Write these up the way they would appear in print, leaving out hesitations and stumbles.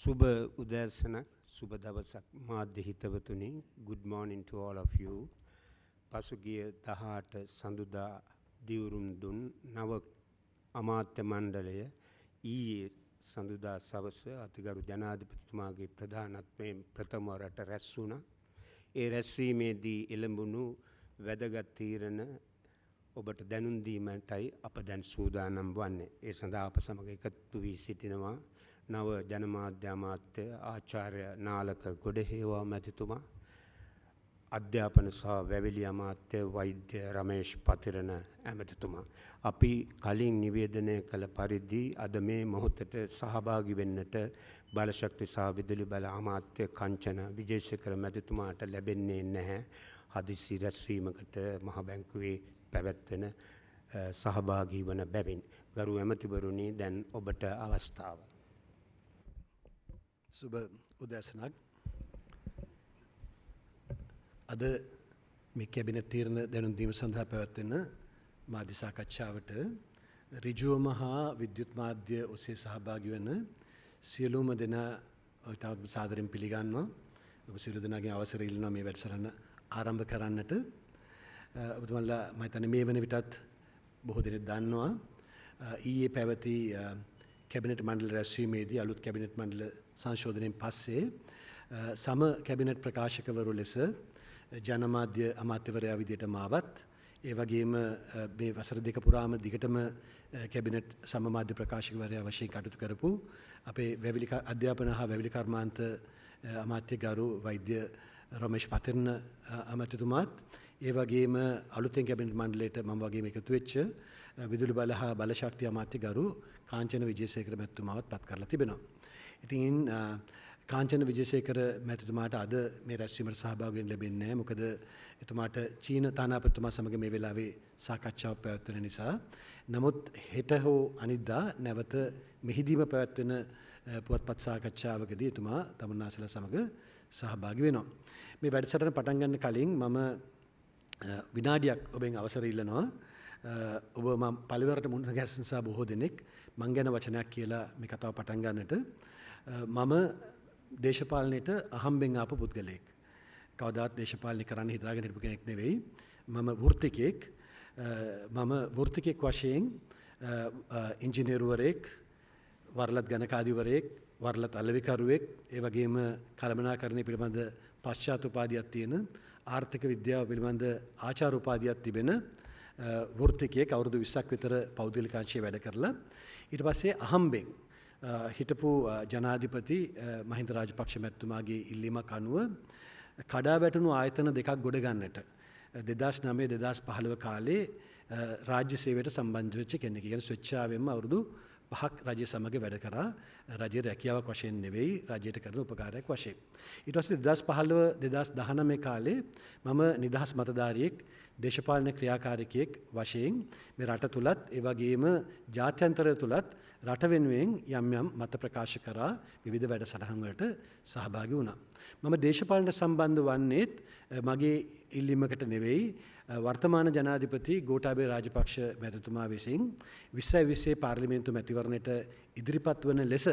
සුබ උදෑසනක් සුබ දවසක් මාධ්‍ය හිතවතුනි. good morning to all of you. පසුගිය 18 සඳුදා දිවුරුම් දුන් නව අමාත්‍ය මණ්ඩලය ඊයේ සඳුදා සවස අතිගරු ජනාධිපතිතුමාගේ ප්‍රධානත්වයෙන් ප්‍රථම වරට රැස් වුණා. ඒ රැස්වීමේදී එළඹුණු වැදගත් තීරණ ඔබට දැනුම් දීමටයි අප දැන් සූදානම් වන්නේ. ඒ සඳහා අප සමග එකතු වී සිටිනවා නව ජනමාධ්‍ය අමාත්‍ය ආචාර්ය නාලක ගොඩහේවා මැතිතුමා, අධ්‍යාපන සහ වැවිලි අමාත්‍ය වෛද්‍ය රමේෂ් පතිරණ ඇමතිතුමා. අපි කලින් නිවේදනය කළ පරිදි අද මේ මොහොතට සහභාගී වෙන්නට බලශක්ති සහ විදුලි බල අමාත්‍ය කංචන විජේසේකර මැතිතුමාට ලැබෙන්නේ නැහැ. හදිසි රැස්වීමකට මහ බැංකුවේ පැවැත්වෙන සහභාගී වන බැවින්. ගරු ඇමතිවරුනි, දැන් ඔබට අවස්ථාව. සුබ උදෑසනක්. අද මේ කැබිනට් තීරණ දැනුම් දීම සඳහා පැවැත්වෙන මාධ්‍ය සාකච්ඡාවට ඍජුවම හා විද්‍යුත් මාධ්‍ය ඔස්සේ සහභාගී වන සියලුම දෙනා ඉතාමත් සාදරයෙන් පිළිගන්නවා. ඔබ සියලු දෙනාගේ අවසර ඉල්ලනවා මේ වැඩසටහන ආරම්භ කරන්නට. ඔබතුමාලා මම හිතන්නේ මේ වන විටත් බොහෝ දෙනෙක් දන්නවා ඊයේ පැවති කැබිනට් මණ්ඩල රැස්වීමේදී අලුත් කැබිනට් මණ්ඩල සංශෝධනයෙන් පස්සේ සම කැබිනට් ප්‍රකාශකවරු ලෙස ජනමාධ්‍ය අමාත්‍යවරයා විදියට මාවත්, ඒ වගේම මේ වසර දෙක පුරාම දිගටම කැබිනට් සම මාධ්‍ය ප්‍රකාශකවරයා වශයෙන් කටයුතු කරපු අපේ වැවිලි අධ්‍යාපන හා වැවිලි කර්මාන්ත අමාත්‍ය ගරු වෛද්‍ය රමේෂ් පතිරණ අමාත්‍යතුමාත්, ඒ වගේම අලුතෙන් කැබිනට් මණ්ඩලයට මම වගේම එකතු වෙච්ච විදුලි බල හා බලශක්ති අමාත්‍ය ගරු කාංචන විජේසේකර මැතිතුමාවත් පත් කරලා තිබෙනවා. ඉතින් කාංචන විජේසේකර මැතිතුමාට අද මේ රැස්වීමට සහභාගී වෙන්න ලැබෙන්නේ නැහැ. මොකද එතුමාට චීන තානාපතිතුමා සමග මේ වෙලාවේ සාකච්ඡාවක් පැවැත්වෙන නිසා. නමුත් හෙට හෝ අනිද්දා නැවත මෙහිදීම පැවැත්වෙන පුවත්පත් සාකච්ඡාවකදී එතුමා තමුන්නාසලා සමග සහභාගී වෙනවා. මේ වැඩසටහන පටන් ගන්න කලින් මම විනාඩියක් ඔබෙන් අවසර ඉල්ලනවා. ඔබ මම පළවෙනිවරට මුණ ගැසෙන නිසා බොහෝ දෙනෙක් මං ගැන වචනයක් කියලා මේ කතාව පටන් ගන්නට. මම දේශපාලනයට අහම්බෙන් ආපු පුද්ගලයෙක්. කවදාත් දේශපාලනය කරන්න හිතාගෙන හිටපු කෙනෙක් නෙවෙයි. මම වෘත්තිකයෙක්. මම වෘත්තිකයෙක් වශයෙන් ඉංජිනේරුවරයෙක්, වරලත් ගණකාධිවරයෙක්, වරලත් අලෙවිකරුවෙක්, ඒ වගේම කළමනාකරණය පිළිබඳ පශ්චාත් උපාධියක් තියෙන, ආර්ථික විද්‍යාව පිළිබඳ ආචාර්ය උපාධියක් තිබෙන වෘත්තිකයෙක්. අවුරුදු 20ක් විතර පෞද්ගලික අංශයේ වැඩ කරලා ඊට පස්සේ අහම්බෙන් හිටපු ජනාධිපති මහින්ද රාජපක්ෂ මැතිතුමාගේ ඉල්ලීමක් අනුව කඩා වැටුණු ආයතන දෙකක් ගොඩ ගන්නට 2009-2015 කාලේ රාජ්‍ය සේවයට සම්බන්ධ වෙච්ච කෙනෙක්. කියන්නේ ස්වේච්ඡාවෙන්ම අවුරුදු 5ක් රජය සමග වැඩ කරා. රජයේ රැකියාවක් වශයෙන් නෙවෙයි, රජයට කරන උපකාරයක් වශයෙන්. ඊට පස්සේ 2015-2019 කාලේ මම නිදහස් මතධාරියෙක්, දේශපාලන ක්‍රියාකාරිකයෙක් වශයෙන් මේ රට තුලත් ඒ වගේම ජාත්‍යන්තරය තුලත් රට වෙනුවෙන් යම් යම් මත ප්‍රකාශ කරා, විවිධ වැඩසටහන් වලට සහභාගී වුණා. මම දේශපාලනට සම්බන්ධ වන්නේත් මගේ ඉල්ලීමකට නෙවෙයි, වර්තමාන ජනාධිපති ගෝඨාභය රාජපක්ෂ මැතිතුමා විසින් 2020 පාර්ලිමේන්තු මැතිවරණයට ඉදිරිපත් වන ලෙස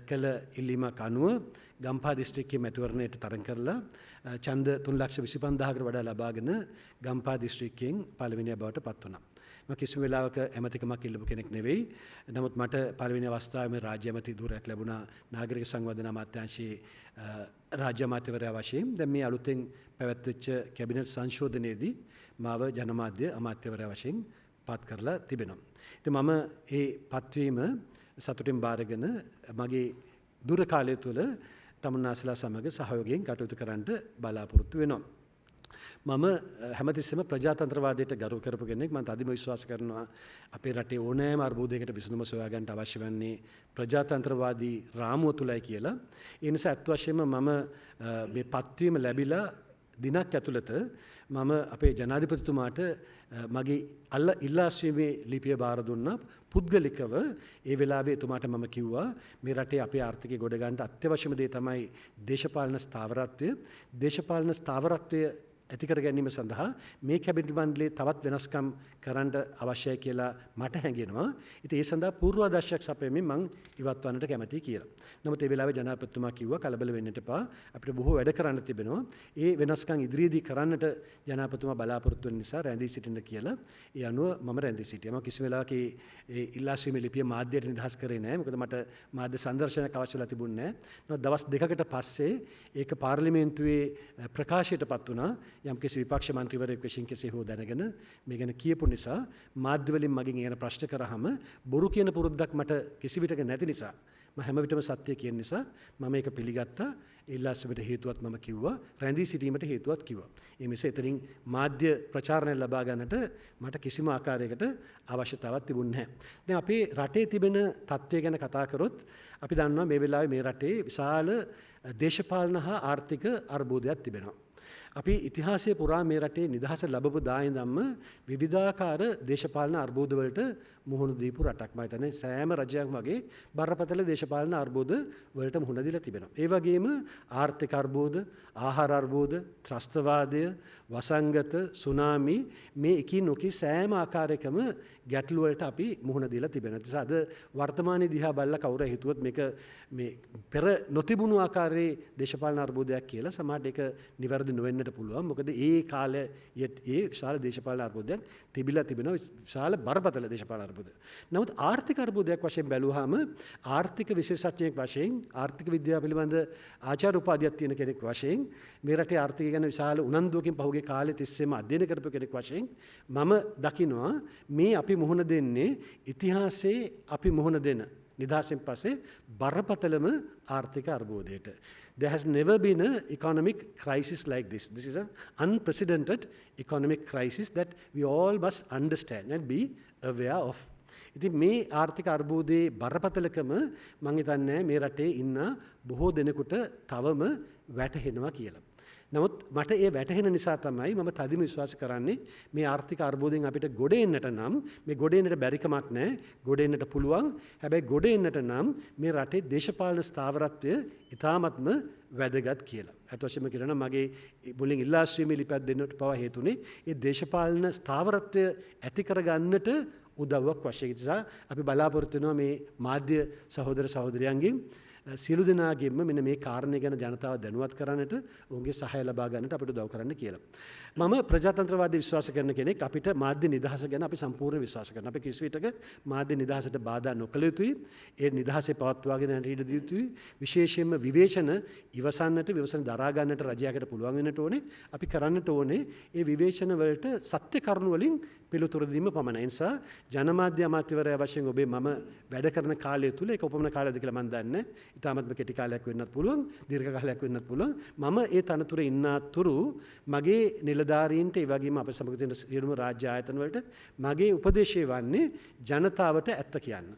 කළ ඉල්ලීමක් අනුව ගම්පහ දිස්ත්‍රික්කයේ මැතිවරණයට තරඟ කරලා ඡන්ද 3,25,000කට වඩා ලබාගෙන ගම්පහ දිස්ත්‍රික්කයෙන් පළවෙනිය බවට පත් වුණා. මම කිසිම වෙලාවක ඇමතිකමක් ඉල්ලපු කෙනෙක් නෙවෙයි. නමුත් මට පළවෙනි අවස්ථාවේ රාජ්‍ය ඇමති ධුරයක් ලැබුණා නාගරික සංවර්ධන අමාත්‍යාංශයේ රාජ්‍ය අමාත්‍යවරයා වශයෙන්. දැන් මේ අලුතෙන් පැවැත්වෙච්ච කැබිනට් සංශෝධනයේදී මාව ජනමාධ්‍ය අමාත්‍යවරයා වශයෙන් පත් කරලා තිබෙනවා. ඉතින් මම මේ පත්වීම සතුටින් බාරගෙන මගේ දුර කාලය තුළ තමුන්නාසලා සමග සහයෝගයෙන් කටයුතු කරන්නට බලාපොරොත්තු වෙනවා. මම හැමතිස්සෙම ප්‍රජාතන්ත්‍රවාදයට ගරු කරපු කෙනෙක්. මම තදින්ම විශ්වාස කරනවා අපේ රටේ ඕනෑම අර්බුදයකට විසඳුම සොයා ගන්නට අවශ්‍ය වන්නේ ප්‍රජාතන්ත්‍රවාදී රාමුව තුලයි කියලා. ඒ නිසා අත් වශයෙන්ම මම මේ පත්වීම ලැබිලා දිනක් ඇතුළත මම අපේ ජනාධිපතිතුමාට මගේ ඉල්ලාස්වීමේ ලිපිය බාර දුන්නා. පුද්ගලිකව ඒ වෙලාවේ එතුමාට මම කිව්වා මේ රටේ අපේ ආර්ථිකය ගොඩ ගන්න අත්‍යවශ්‍යම දේ තමයි දේශපාලන ස්ථාවරත්වය. දේශපාලන ස්ථාවරත්වය ඇති කර ගැනීම සඳහා මේ කැබිනට් මණ්ඩලයේ තවත් වෙනස්කම් කරන්න අවශ්‍යයි කියලා මට හැඟෙනවා. ඉතින් ඒ සඳහා පූර්වාදර්ශයක් සපයමින් මම ඉවත් වන්නට කැමැතියි කියලා. නමුත් ඒ වෙලාවේ ජනාධිපතිතුමා කිව්වා කලබල වෙන්න එපා. අපිට බොහෝ වැඩ කරන්න තිබෙනවා. ඒ වෙනස්කම් ඉදිරියේදී කරන්නට ජනාධිපතිතුමා බලාපොරොත්තු වෙන නිසා රැඳී සිටින්න කියලා. ඒ අනුව මම රැඳී සිටියා. මම කිසි වෙලාවක ඒ ඉල්ලාස්වීමේ ලිපිය මාධ්‍යයට නිදහස් කරේ නැහැ. මොකද මට මාධ්‍ය සංදර්ශනයක් අවශ්‍ය වෙලා තිබුණේ නැහැ. නමුත් දවස් දෙකකට පස්සේ ඒක පාර්ලිමේන්තුවේ ප්‍රකාශයටපත් වුණා. යම්කිසි විපක්ෂ මන්ත්‍රීවරයෙක් විසින් කෙසේ හෝ දැනගෙන මේ ගැන කියපු නිසා මාධ්‍ය වලින් මගෙන් එන ප්‍රශ්න කරාම බොරු කියන පුරුද්දක් මට කිසි විටක නැති නිසා මම හැම විටම සත්‍ය කියන නිසා මම ඒක පිළිගත්තා. ඉල්ලාස්වීමට හේතුවත් මම කිව්වා, රැඳී සිටීමට හේතුවත් කිව්වා. ඒ නිසා එතනින් මාධ්‍ය ප්‍රචාරණය ලබා ගන්නට මට කිසිම ආකාරයකට අවශ්‍යතාවක් තිබුණේ නැහැ. දැන් අපේ රටේ තිබෙන තත්ත්වය ගැන කතා කරොත් අපි දන්නවා මේ වෙලාවේ මේ රටේ විශාල දේශපාලන හා ආර්ථික අර්බුදයක් තිබෙනවා. අපි ඉතිහාසයේ පුරා මේ රටේ නිදහස ලැබපු දා ඉඳන්ම විවිධාකාර දේශපාලන අර්බුද වලට මුහුණ දීපු රටක්. මම හිතන්නේ සෑම රජයක්ම වගේ බරපතල දේශපාලන අර්බුද වලට මුහුණ දීලා තිබෙනවා. ඒ වගේම ආර්ථික අර්බුද, ආහාර අර්බුද, ත්‍රස්තවාදය, වසංගත, සුනාමි මේ එකින් නොකී සෑම ආකාරයකම ගැටලු වලට අපි මුහුණ දීලා තිබෙනවා. ඒ නිසා අද වර්තමානයේ දිහා බලලා කවුරු හිතුවත් මේක මේ පෙර නොතිබුණු ආකාරයේ දේශපාලන අර්බුදයක් කියලා සමහරට ඒක නිවැරදි නොවෙන්නට පුළුවන්. මොකද ඒ කාලයේ ඒ විශාල දේශපාලන අර්බුදයක් තිබිලා තිබෙනවා. විශාල බරපතල දේශපාලන අර්බුද. නමුත් ආර්ථික අර්බුදයක් වශයෙන් බැලුවාම ආර්ථික විශේෂඥයෙක් වශයෙන් ආර්ථික විද්‍යාව පිළිබඳ ආචාර්ය උපාධියක් තියෙන කෙනෙක් වශයෙන් මේ රටේ ආර්ථිකය ගැන විශාල උනන්දුවකින් පහුගිය කාලෙ තිස්සේම අධ්‍යයනය කරපු කෙනෙක් වශයෙන් මම දකිනවා මේ අපි මුහුණ දෙන්නේ ඉතිහාසයේ අපි මුහුණ දෙන නිදහසෙන් පස්සේ බරපතලම ආර්ථික අර්බුදයට. There has never been an economic crisis like this. This is an unprecedented economic crisis that we all must understand and be aware of. ඉතින් මේ ආර්ථික අර්බුදයේ බරපතලකම මම හිතන්නේ මේ රටේ ඉන්න බොහෝ දෙනෙකුට තවම වැටහෙනවා කියලා. නමුත් මට ඒ වැටහෙන නිසා තමයි මම තදින්ම විශ්වාස කරන්නේ මේ ආර්ථික අර්බුදයෙන් අපිට ගොඩ එන්නට නම් මේ ගොඩ එන්නට බැරි කමක් නැහැ. ගොඩ එන්නට පුළුවන්. හැබැයි ගොඩ එන්නට නම් මේ රටේ දේශපාලන ස්ථාවරත්වය ඉතාමත්ම වැදගත් කියලා. අත් වශයෙන්ම කියනවා මගේ මුලින් ඉල්ලාස්වීමේ ලිපියක් දෙන්නට පවා හේතුනේ ඒ දේශපාලන ස්ථාවරත්වය ඇති කරගන්නට උදව්වක් වශයෙන්. නිසා අපි බලාපොරොත්තු වෙනවා මේ මාධ්‍ය සහෝදර සහෝදරියන්ගෙන් සියලු දෙනාගෙන්ම මෙන්න මේ කාරණේ ගැන ජනතාව දැනුවත් කරන්නට ඔවුන්ගේ සහාය ලබා ගන්නට අපිට උදව් කරන්න කියලා. මම ප්‍රජාතන්ත්‍රවාදී විශ්වාස කරන කෙනෙක්. අපිට මාධ්‍ය නිදහස ගැන අපි සම්පූර්ණ විශ්වාස කරනවා. අපි කිසි විටක මාධ්‍ය නිදහසට බාධා නොකළ යුතුයි. ඒ නිදහසේ පවත්වාගෙන යන්නට ඉඩ දිය යුතුයි. විශේෂයෙන්ම විවේචන ඉවසන්නට, විවසන දරා ගන්නට රජයකට පුළුවන් වෙන්නට ඕනේ. අපි කරන්නට ඕනේ ඒ විවේචන වලට සත්‍ය කරුණු වලින් පිළිතුරු දීම පමණයි. ඒ නිසා ජනමාධ්‍ය අමාත්‍යවරයා වශයෙන් ඔබේ මම වැඩ කරන කාලය තුල ඒක උපමන කාලයද කියලා මම දන්නේ. ඉතාමත්ම කෙටි කාලයක් වෙන්නත් පුළුවන්, දීර්ඝ කාලයක් වෙන්නත් පුළුවන්. මම ඒ තනතුරේ ඉන්නතුරු මගේ නිලධාරීන්ට ඒ වගේම අප සමග තියෙන සියලුම රාජ්‍ය ආයතන වලට මගේ උපදේශය වන්නේ ජනතාවට ඇත්ත කියන්න.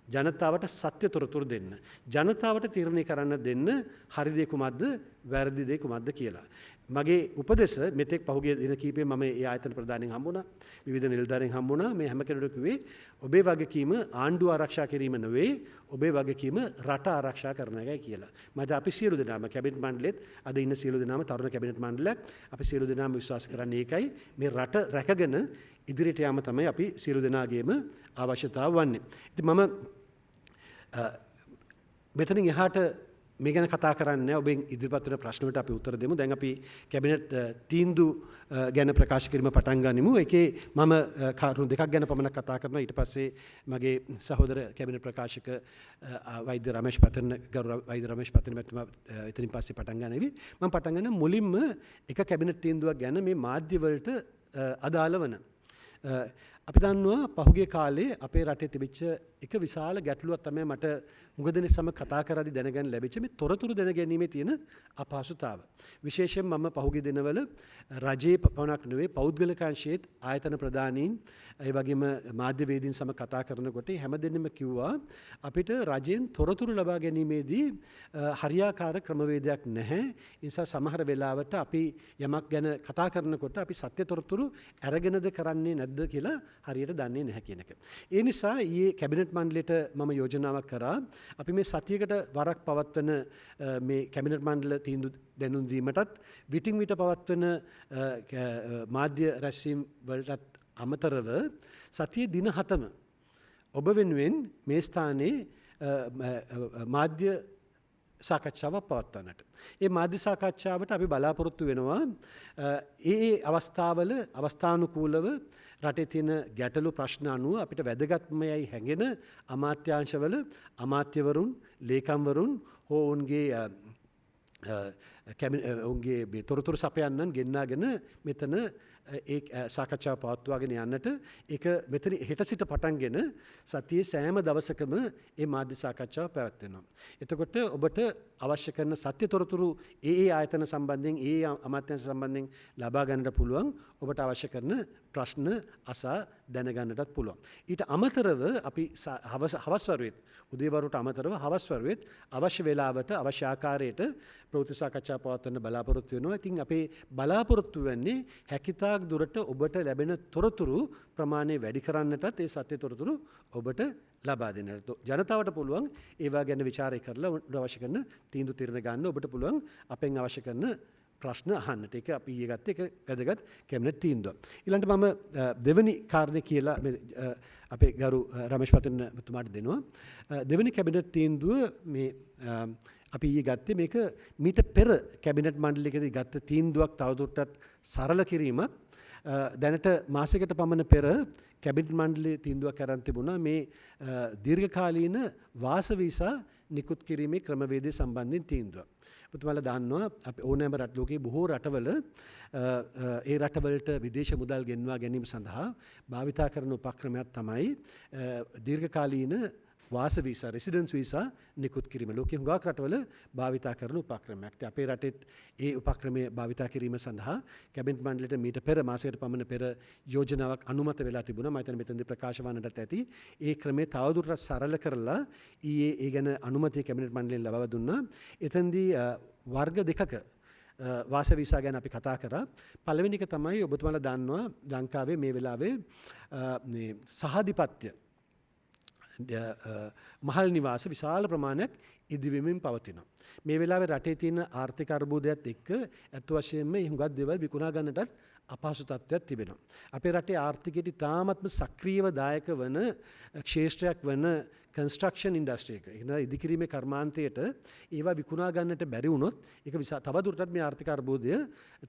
ජනතාවට සත්‍ය තොරතුරු දෙන්න. ජනතාවට තීරණය කරන්න දෙන්න හරි දේ කුමක්ද, වැරදි දේ කුමක්ද කියලා. මගේ උපදෙස මෙතෙක් පහුගිය දින කිහිපෙ මම ඒ ආයතන ප්‍රධානීන් හම්බුණා. විවිධ නිලධාරීන් හම්බුණා. මේ හැම කෙනෙකුට කිව්වේ ඔබේ වගකීම ආණ්ඩුව ආරක්ෂා කිරීම නෙවෙයි, ඔබේ වගකීම රට ආරක්ෂා කරන එකයි කියලා. මම අපි සියලු දෙනාම කැබිනට් මණ්ඩලෙත් අද ඉන්න සියලු දෙනාම තරුණ කැබිනට් මණ්ඩලයක් අපි සියලු දෙනාම විශ්වාස කරන්නේ ඒකයි. මේ රට රැකගෙන ඉදිරියට යාම තමයි අපි සියලු දෙනාගේම අවශ්‍යතාව වන්නේ. ඉතින් මම මෙතනින් එහාට මේ ගැන කතා කරන්නේ ඔබෙන් ඉදිරිපත් වෙන ප්‍රශ්න වලට අපි උත්තර දෙමු. දැන් අපි කැබිනට් තීන්දුව ගැන ප්‍රකාශ කිරීම පටන් ගනිමු. ඒකේ මම කරුණු දෙකක් ගැන පමණක් කතා කරනවා. ඊට පස්සේ මගේ සහෝදර කැබිනට් ප්‍රකාශක වෛද්‍ය රමේෂ් පතන ගරු වෛද්‍ය රමේෂ් පතන මහත්මයා එතනින් පස්සේ පටන් ගන්නෙවි. මම පටන් ගන්න මුලින්ම එක කැබිනට් තීන්දුවක් ගැන මේ මාධ්‍ය වලට අදාළ වන අපි දන්නවා පහුගිය කාලේ අපේ රටේ තිබිච්ච එක විශාල ගැටලුවක් තමයි මට මුගදෙනේ සම කතා කරද්දී දැනගන්න ලැබිච්ච මේ තොරතුරු දැනගැනීමේ තියෙන අපහසුතාව. විශේෂයෙන් මම පහුගිය දිනවල රජයේ පවණක් නෙවෙයි පෞද්ගලික අංශයේත් ආයතන ප්‍රධානීන් ඒ වගේම මාධ්‍යවේදීන් සම කතා කරනකොට හැමදෙන්නම කිව්වා අපිට රජයෙන් තොරතුරු ලබා ගැනීමේදී හරියාකාර ක්‍රමවේදයක් නැහැ. ඒ නිසා සමහර වෙලාවට අපි යමක් ගැන කතා කරනකොට අපි සත්‍ය තොරතුරු අරගෙනද කරන්නේ නැද්ද නැද්ද කියලා හරියට දන්නේ නැහැ කියන එක. ඒ නිසා ඊයේ කැබිනට් මණ්ඩලයට මම යෝජනාවක් කරා අපි මේ සතියකට වරක් පවත්වන මේ කැබිනට් මණ්ඩල තීන්දුව දැනුම් දීමටත් විටින් විට පවත්වන මාධ්‍ය රැස්වීම් වලටත් අමතරව සතියේ දින 7ම ඔබ වෙනුවෙන් මේ ස්ථානයේ මාධ්‍ය සාකච්ඡාවක් පවත්වන්නට. ඒ මාධ්‍ය සාකච්ඡාවට අපි බලාපොරොත්තු වෙනවා ඒ අවස්ථාවල අවස්ථානුකූලව රටේ තියෙන ගැටලු ප්‍රශ්න අනුව අපිට වැදගත්මයයි හැඟෙන අමාත්‍යාංශවල අමාත්‍යවරුන් ලේකම්වරුන් හෝ ඔවුන්ගේ තොරතුරු සපයන්නන් ගෙන්නාගෙන මෙතන ඒ සාකච්ඡාව පවත්වාගෙන යන්නට ඒක මෙතන හෙට සිට පටන්ගෙන සතියේ සෑම දවසකම ඒ මාධ්‍ය සාකච්ඡාව පැවැත්වෙනවා. එතකොට ඔබට අවශ්‍ය කරන සත්‍ය තොරතුරු ඒ ආයතන සම්බන්ධයෙන් ඒ අමාත්‍යාංශ සම්බන්ධයෙන් ලබා ගන්නට පුළුවන්. ඔබට අවශ්‍ය කරන ප්‍රශ්න අසා දැනගන්නටත් පුළුවන්. ඊට අමතරව අපි හවස් වරුවෙත් උදේවරුට අමතරව හවස් වරුවෙත් අවශ්‍ය වේලාවට අවශ්‍ය ආකාරයට ප්‍රවෘත්ති සාකච්ඡා පවත්වන්න බලාපොරොත්තු වෙනවා. ඉතින් අපේ බලාපොරොත්තු වෙන්නේ හැකියතාක් දුරට ඔබට ලැබෙන තොරතුරු ප්‍රමාණය වැඩි කරන්නටත් ඒ සත්‍ය තොරතුරු ඔබට ලබා දෙන්නට. ජනතාවට පුළුවන් ඒවා ගැන විචාරය කරලා අවශ්‍ය කරන තීන්දුව తీරන ගන්න ඔබට පුළුවන් අපෙන් අවශ්‍ය කරන ප්‍රශ්න අහන්නට. ඒක අපි ඊයේ ගත්ත එක වැදගත් කැබිනට් තීන්දුව. ඊළඟට මම දෙවෙනි කාරණේ කියලා අපේ ගරු රමේෂ් පතන මතුමාට දෙනවා. දෙවෙනි කැබිනට් තීන්දුව මේ අපි ඊයේ ගත්තේ මේක මීට පෙර කැබිනට් මණ්ඩලයකදී ගත්ත තීන්දුවක් තවදුරටත් සරල කිරීමක්. දැනට මාසයකට පමණ පෙර කැබිනට් මණ්ඩලයේ තීන්දුවක් අරන් තිබුණා මේ දීර්ඝකාලීන වාස වීසා නිකුත් කිරීමේ ක්‍රමවේදය සම්බන්ධයෙන් තීන්දුවක්. ඔබතුමාලා දන්නවා අපි ඕනෑම ලෝකයේ බොහෝ රටවල ඒ රටවලට විදේශ මුදල් ගෙන්වා ගැනීම සඳහා භාවිතා කරන උපක්‍රමයක් තමයි දීර්ඝකාලීන වාස වීසා රෙසිඩන්ස් වීසා නිකුත් කිරීම. ලෝකයේ හුඟක් රටවල භාවිතා කරන උපක්‍රමයක්. අපේ රටෙත් ඒ උපක්‍රමය භාවිතා කිරීම සඳහා කැබිනට් මණ්ඩලයට මීට පෙර මාසයකට පමණ පෙර යෝජනාවක් අනුමත වෙලා තිබුණා. මම හිතන්නේ මෙතනදී ප්‍රකාශ වන්නටත් ඇති. ඒ ක්‍රමය තවදුරටත් සරල කරලා ඊයේ ඒ ගැන අනුමැතිය කැබිනට් මණ්ඩලයෙන් ලබා දුන්නා. එතෙන්දී වර්ග දෙකක වාස වීසා ගැන අපි කතා කරා. පළවෙනි එක තමයි ඔබතුමාලා දන්නවා ලංකාවේ මේ වෙලාවේ සහාධිපත්‍ය මහල් නිවාස විශාල ප්‍රමාණයක් ඉදිවෙමින් පවතිනවා. මේ වෙලාවේ රටේ තියෙන ආර්ථික අර්බුදයත් එක්ක අත් වශයෙන්ම හුඟක් දේවල් විකුණා ගන්නටත් අපහසු තත්ත්වයක් තිබෙනවා. අපේ රටේ ආර්ථිකයට තාමත්ම සක්‍රියව දායක වන ක්ෂේත්‍රයක් වන කන්ස්ට්‍රක්ෂන් ඉන්ඩස්ට්‍රි එක. ඒ නිසා ඉදිකිරීමේ කර්මාන්තයට ඒවා විකුණා ගන්නට බැරි වුණොත් ඒක තවදුරටත් මේ ආර්ථික අර්බුදය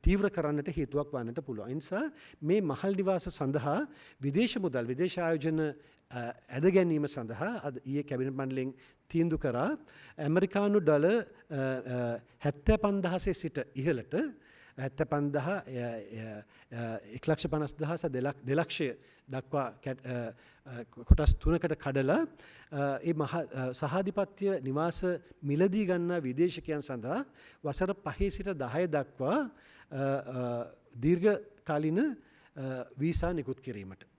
තීව්‍ර කරන්නට හේතුවක් වන්නට පුළුවන්. ඒ නිසා මේ මහල් නිවාස සඳහා විදේශ මුදල් විදේශ ආයෝජන ඇද ගැනීම සඳහා අද ඊයේ කැබිනට් මණ්ඩලයෙන් තීන්දුව කරා ඇමරිකානු ඩොලර් 75000 සිට ඉහළට 1,50,000 2,00,000 දක්වා කොටස් 3කට කඩලා ඒ සහාධිපත්‍ය නිවාස මිලදී ගන්නා විදේශිකයන් සඳහා වසර 5 සිට 10 දක්වා දීර්ඝකාලීන වීසා නිකුත් කිරීමට.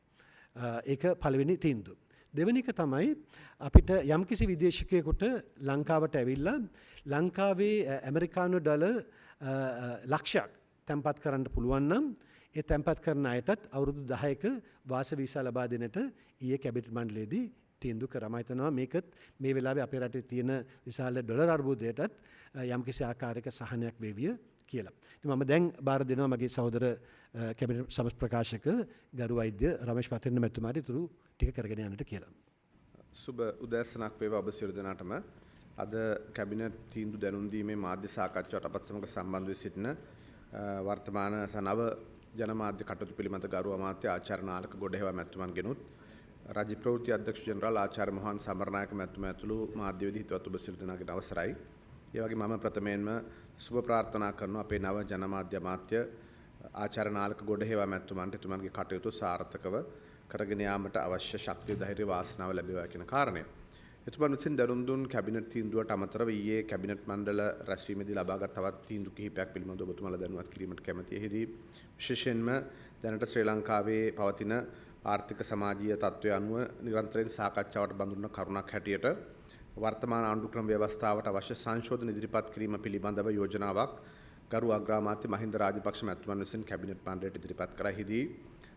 ඒක පළවෙනි තීන්දුව. දෙවෙනි එක තමයි අපිට යම්කිසි විදේශිකයෙකුට ලංකාවට ඇවිල්ලා ලංකාවේ ඇමරිකානු ඩොලර් ලක්ෂයක් තැන්පත් කරන්න පුළුවන් නම් ඒ තැන්පත් කරන අයටත් අවුරුදු 10ක වාස වීසා ලබා දෙන්නට ඊයේ කැබිනට් මණ්ඩලයේදී තීන්දුව කරා. මම හිතනවා මේකත් මේ වෙලාවේ අපේ රටේ තියෙන විශාල ඩොලර් අර්බුදයටත් යම්කිසි ආකාරයක සහනයක් වේවිය කියලා. ඉතින් මම දැන් බාර දෙනවා මගේ සහෝදර කැබිනට් සමස් ප්‍රකාශක ගරු වෛද්‍ය රමේෂ් පතන මැතිතුමාට ඉතුරු ටික කරගෙන යන්නට කියලා. සුබ උදෑසනක් වේවා ඔබ සියලු දෙනාටම. අද කැබිනට් තීන්දුව දැනුම් දීමේ මාධ්‍ය සාකච්ඡාවට අපත් සමග සම්බන්ධ වී සිටින වර්තමාන නව ජනමාධ්‍ය කටයුතු පිළිබඳ ගරු අමාත්‍ය ආචාර්ය නාලක ගොඩහේවා මැතිතුමන් ගෙනුත් රාජ්‍ය ප්‍රවෘත්ති අධ්‍යක්ෂ ජෙනරාල් ආචාර්ය මොහන් සමරනායක මැතිතුමා ඇතුළු මාධ්‍යවේදි හිතවත් ඔබ සියලු දෙනාගේ අවසරයි. ඒ වගේම මම ප්‍රථමයෙන්ම සුබ ප්‍රාර්ථනා කරනවා අපේ නව ජනමාධ්‍ය අමාත්‍ය ආචාර්ය නාලක ගොඩහේවා මැතිතුමන්ට එතුමන්ගේ කටයුතු සාර්ථකව කරගෙන යාමට අවශ්‍ය ශක්තිය ධෛර්ය වාසනාව ලැබේවා කියන කාරණය. එතුමන් විසින් දරුම් දුන් කැබිනට් තීන්දුවට අමතරව ඊයේ කැබිනට් මණ්ඩල රැස්වීමේදී ලබාගත් තවත් තීන්දුව කිහිපයක් පිළිබඳව ඔබතුමාලා දැනුවත් කිරීමට කැමැතියි. එහිදී විශේෂයෙන්ම දැනට ශ්‍රී ලංකාවේ පවතින ආර්ථික සමාජීය තත්ත්වය අනුව නිරන්තරයෙන් සාකච්ඡාවට බඳුන්වන කරුණක් හැටියට වර්තමාන ආණ්ඩු ක්‍රම ව්‍යවස්ථාවට අවශ්‍ය සංශෝධන ඉදිරිපත් කිරීම පිළිබඳව යෝජනාවක් ගරු අග්‍රාමාත්‍ය මහින්ද රාජපක්ෂ මැතිතුමන් විසින් කැබිනට් මණ්ඩලයට ඉදිරිපත් කරා. එහිදී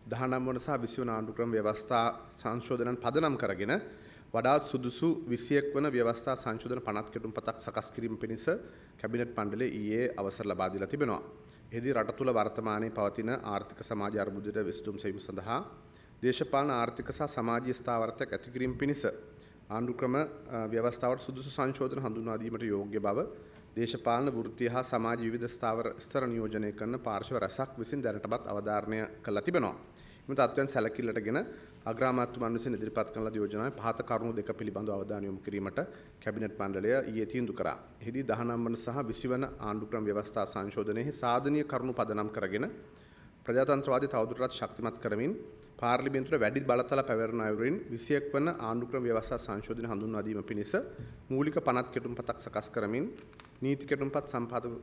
19 වන සහ 20 වන ආණ්ඩු ක්‍රම ව්‍යවස්ථා සංශෝධනයන් පදනම් කරගෙන වඩාත් සුදුසු 21 වන ව්‍යවස්ථා සංශෝධන 50 කෙටුම්පතක් සකස් කිරීම පිණිස කැබිනට් මණ්ඩලය ඊයේ අවසර ලබා දීලා තිබෙනවා. එහිදී රට තුළ වර්තමානයේ පවතින ආර්ථික සමාජ අර්බුදයට විසඳුම් සෙවීම සඳහා දේශපාලන ආර්ථික සහ සමාජීය ස්ථාවරත්වයක් ඇති කිරීම පිණිස ආණ්ඩු ක්‍රම ව්‍යවස්ථාවට සුදුසු සංශෝධන හඳුන්වා දීමට යෝග්‍ය බව දේශපාලන වෘත්තීය හා සමාජ විවිධ ස්තර නියෝජනය කරන පාර්ශ්ව රැසක් විසින් දැනටමත් අවධාරණය කළා තිබෙනවා. මෙම තත්ත්වයන් සැලකිල්ලටගෙන අග්‍රාමාත්‍යතුමන් විසින් ඉදිරිපත් කරන ලද යෝජනාවේ පහත කරුණු දෙක පිළිබඳව අවධානය යොමු කිරීමට කැබිනට් මණ්ඩලය ඊයේ තීන්දුව කරා. එහිදී 19 වන සහ 20 වන ආණ්ඩු ක්‍රම ව්‍යවස්ථා සංශෝධනයේ සාධනීය කරුණු පදනම් කරගෙන ප්‍රජාතන්ත්‍රවාදී තවදුරටත් ශක්තිමත් කරමින් පාර්ලිමේන්තුවේ වැඩි බලතල පැවැරෙන අයුරින් 21 වන ආණ්ඩු ක්‍රම ව්‍යවස්ථා සංශෝධනය හඳුන්වා දීම පිණිස මූලික 50 කෙටුම්පතක් සකස් කරමින් නීති කෙටුම්පත්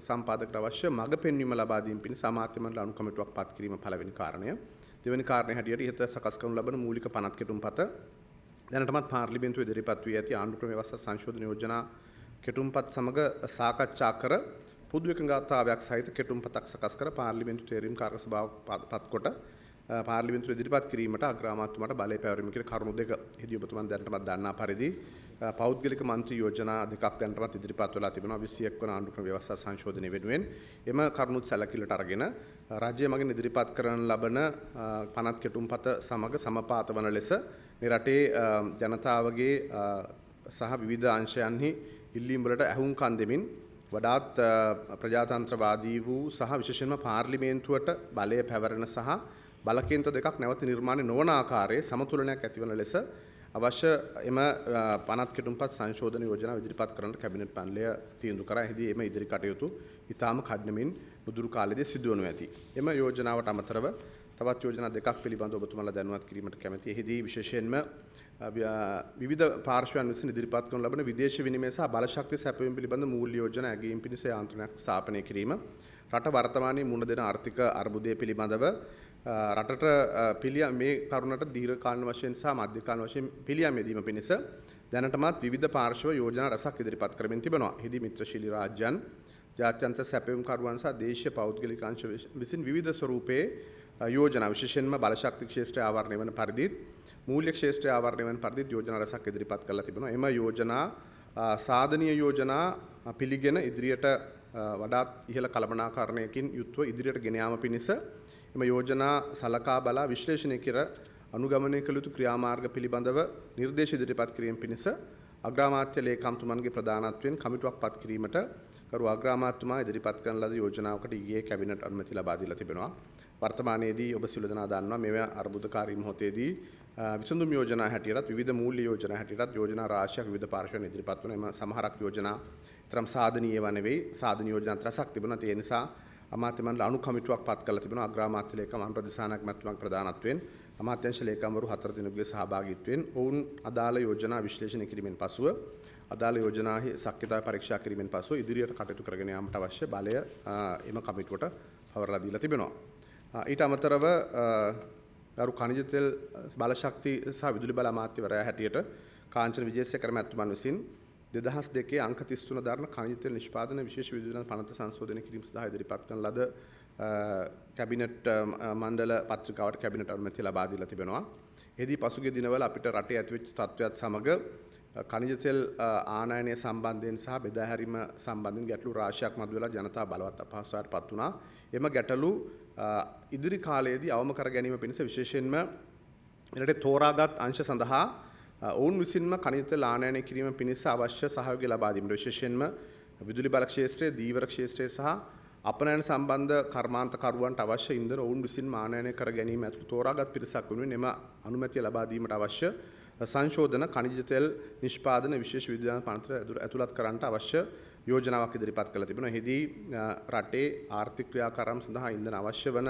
සම්පාදකට අවශ්‍ය මඟ පෙන්වීම ලබා දීම පිණිස අමාත්‍ය මණ්ඩල අනු කමිටුවක් පත් කිරීම පළවෙනි කාරණය. දෙවැනි කාරණය හැටියට ඉහත සකස් කරනු ලබන මූලික 50 කෙටුම්පත දැනටමත් පාර්ලිමේන්තුවේ ඉදිරිපත් වී ඇති ආණ්ඩු ක්‍රම ව්‍යවස්ථා සංශෝධන යෝජනා කෙටුම්පත් සමග සාකච්ඡා කර පොදු එකඟතාවයක් සහිත කෙටුම්පතක් සකස් කර පාර්ලිමේන්තු තේරීම් කාර්ය සභාව පත් කොට පාර්ලිමේන්තුවේ ඉදිරිපත් කිරීමට අග්‍රාමාත්‍යතුමාට බලය පැවරීම කියන කරුණු දෙක. එහිදී ඔබතුමන් දැනටමත් දන්නා පරිදි පෞද්ගලික මන්ත්‍රී යෝජනා දෙකක් දැනටමත් ඉදිරිපත් වෙලා තිබෙනවා 21 වන ආණ්ඩු ක්‍රම ව්‍යවස්ථා සංශෝධනය වෙනුවෙන්. එම කරුණුත් සැලකිල්ලට අරගෙන රාජ්‍ය මගින් ඉදිරිපත් කරන ලබන පනත් කෙටුම්පත සමග සමපාත වන ලෙස මේ රටේ ජනතාවගේ සහ විවිධ අංශයන්හි ඉල්ලීම් වලට ඇහුම්කන් දෙමින් වඩාත් ප්‍රජාතන්ත්‍රවාදී වූ සහ විශේෂයෙන්ම පාර්ලිමේන්තුවට බලය පැවරෙන සහ බලකේන්ද්‍ර දෙකක් නැවත නිර්මාණය නොවන ආකාරයේ සමතුලනයක් ඇතිවන ලෙස අවශ්‍ය එම 50 කෙටුම්පත් සංශෝධන යෝජනාව ඉදිරිපත් කරන්නට කැබිනට් මණ්ඩලය තීන්දුව කරා. එහිදී එම ඉදිරි කටයුතු ඉතාම කඩිනමින් නුදුරු කාලයේදී සිදුවනු ඇති. එම යෝජනාවට අමතරව තවත් යෝජනා දෙකක් පිළිබඳව ඔබතුමාලා දැනුවත් කිරීමට කැමැති. එහිදී විශේෂයෙන්ම විවිධ පාර්ශ්වයන් විසින් ඉදිරිපත් කරන ලබන විදේශ විනිමය සහ බලශක්ති සැපයීම පිළිබඳ මූල්‍ය යෝජනා ඇගීම් පිණිස යාන්ත්‍රණයක් ස්ථාපනය කිරීම. රට වර්තමානයේ මුහුණ දෙන ආර්ථික අර්බුදය පිළිබඳව රටට මේ කරුණට දීර්ඝකාලීන වශයෙන් සහ මධ්‍යකාලීන වශයෙන් පිළියම් යෙදීම පිණිස දැනටමත් විවිධ පාර්ශ්ව යෝජනා රැසක් ඉදිරිපත් කරමින් තිබෙනවා. එහිදී මිත්‍රශීලී රාජ්‍යයන්, ජාත්‍යන්තර සැපයුම් කරුවන් සහ දේශීය පෞද්ගලික අංශ විසින් විවිධ ස්වරූපයේ යෝජනා විශේෂයෙන්ම බලශක්ති ක්ෂේත්‍රය ආවරණය වන පරිදිත් මූල්‍ය ක්ෂේත්‍රය ආවරණය වන පරිදිත් යෝජනා රැසක් ඉදිරිපත් කරලා තිබෙනවා. එම යෝජනා සාධනීය යෝජනා පිළිගෙන ඉදිරියට වඩාත් ඉහළ කළමනාකරණයකින් යුක්තව ඉදිරියට ගෙන යාම පිණිස එම යෝජනා සලකා බලා විශ්ලේෂණය කර අනුගමනය කළ යුතු ක්‍රියාමාර්ග පිළිබඳව නිර්දේශ ඉදිරිපත් කිරීම පිණිස අග්‍රාමාත්‍ය ලේකම්තුමන්ගේ ප්‍රධානත්වයෙන් කමිටුවක් පත් කිරීමට කරු අග්‍රාමාත්‍යතුමා ඉදිරිපත් කරන ලද යෝජනාවකට ඊයේ කැබිනට් අනුමැතිය ලබා දීලා තිබෙනවා. වර්තමානයේදී ඔබ සියලු දෙනා දන්නවා මෙවැනි අර්බුදකාරී මොහොතේදී විසඳුම් යෝජනා හැටියටත් විවිධ මූල්‍ය යෝජනා හැටියටත් යෝජනා රාශියක් විවිධ පාර්ශ්වයන් ඉදිරිපත් වන එම සමහරක් යෝජනා තරම් සාධනීය වන නෙවෙයි සාධනීය යෝජනා රසක් තිබුණා. ඒ නිසා අමාත්‍ය මණ්ඩල අනු කමිටුවක් පත් කරලා තිබෙනවා. අග්‍රාමාත්‍ය ලේකම් අනුර දිසානායක මැතිතුමාගේ ප්‍රධානත්වයෙන් අමාත්‍යාංශ ලේකම්වරු 4 දෙනෙකුගේ සහභාගීත්වයෙන් ඔවුන් අදාළ යෝජනා විශ්ලේෂණය කිරීමෙන් පසුව අදාළ යෝජනාහි ශක්්‍යතාවය පරීක්ෂා කිරීමෙන් පසුව ඉදිරියට කටයුතු කරගෙන යාමට අවශ්‍ය බලය එම කමිටුවට පවරලා දීලා තිබෙනවා. ඊට අමතරව ගරු ඛනිජ තෙල් බලශක්ති සහ විදුලි බල අමාත්‍යවරයා හැටියට කාංචන විජේසේකර මැතිතුමන් විසින් 2002 අංක 33 දරන ඛනිජ තෙල් නිෂ්පාදන විශේෂ විදුලි පනත සංශෝධනය කිරීම සඳහා ඉදිරිපත් කරන ලද කැබිනට් මණ්ඩල පත්‍රිකාවට කැබිනට් අනුමැතිය ලබා දීලා තිබෙනවා. එහිදී පසුගිය දිනවල අපිට රටේ ඇතිවෙච්ච තත්ත්වයක් සමග ඛනිජ තෙල් ආනයනය සම්බන්ධයෙන් සහ බෙදා හැරීම සම්බන්ධයෙන් ගැටලු රාශියක් මතුවලා ජනතාව බලවත් අපහසුතාවයට පත් වුණා. එම ගැටලු ඉදිරි කාලයේදී අවම කර ගැනීම පිණිස විශේෂයෙන්ම රටේ තෝරාගත් අංශ සඳහා ඔවුන් විසින්ම ඛනිජ තෙල් ආනයනය කිරීම පිණිස අවශ්‍ය සහයෝගය ලබා දීමට විශේෂයෙන්ම විදුලි බල ක්ෂේත්‍රයේ දීවර ක්ෂේත්‍රයේ සහ අපනයන සම්බන්ධ කර්මාන්තකරුවන්ට අවශ්‍ය ඉන්ධන ඔවුන් විසින්ම ආනයනය කර ගැනීම ඇතුළු තෝරාගත් පිරිසක් වෙනුවෙන් එම අනුමැතිය ලබා දීමට අවශ්‍ය සංශෝධන ඛනිජ තෙල් නිෂ්පාදන විශේෂ විද්‍යාන පනත ඇතුළත් කරන්නට අවශ්‍ය යෝජනාවක් ඉදිරිපත් කළ තිබෙනවා. එහිදී රටේ ආර්ථික ක්‍රියාකාරම් සඳහා ඉන්ධන අවශ්‍ය වන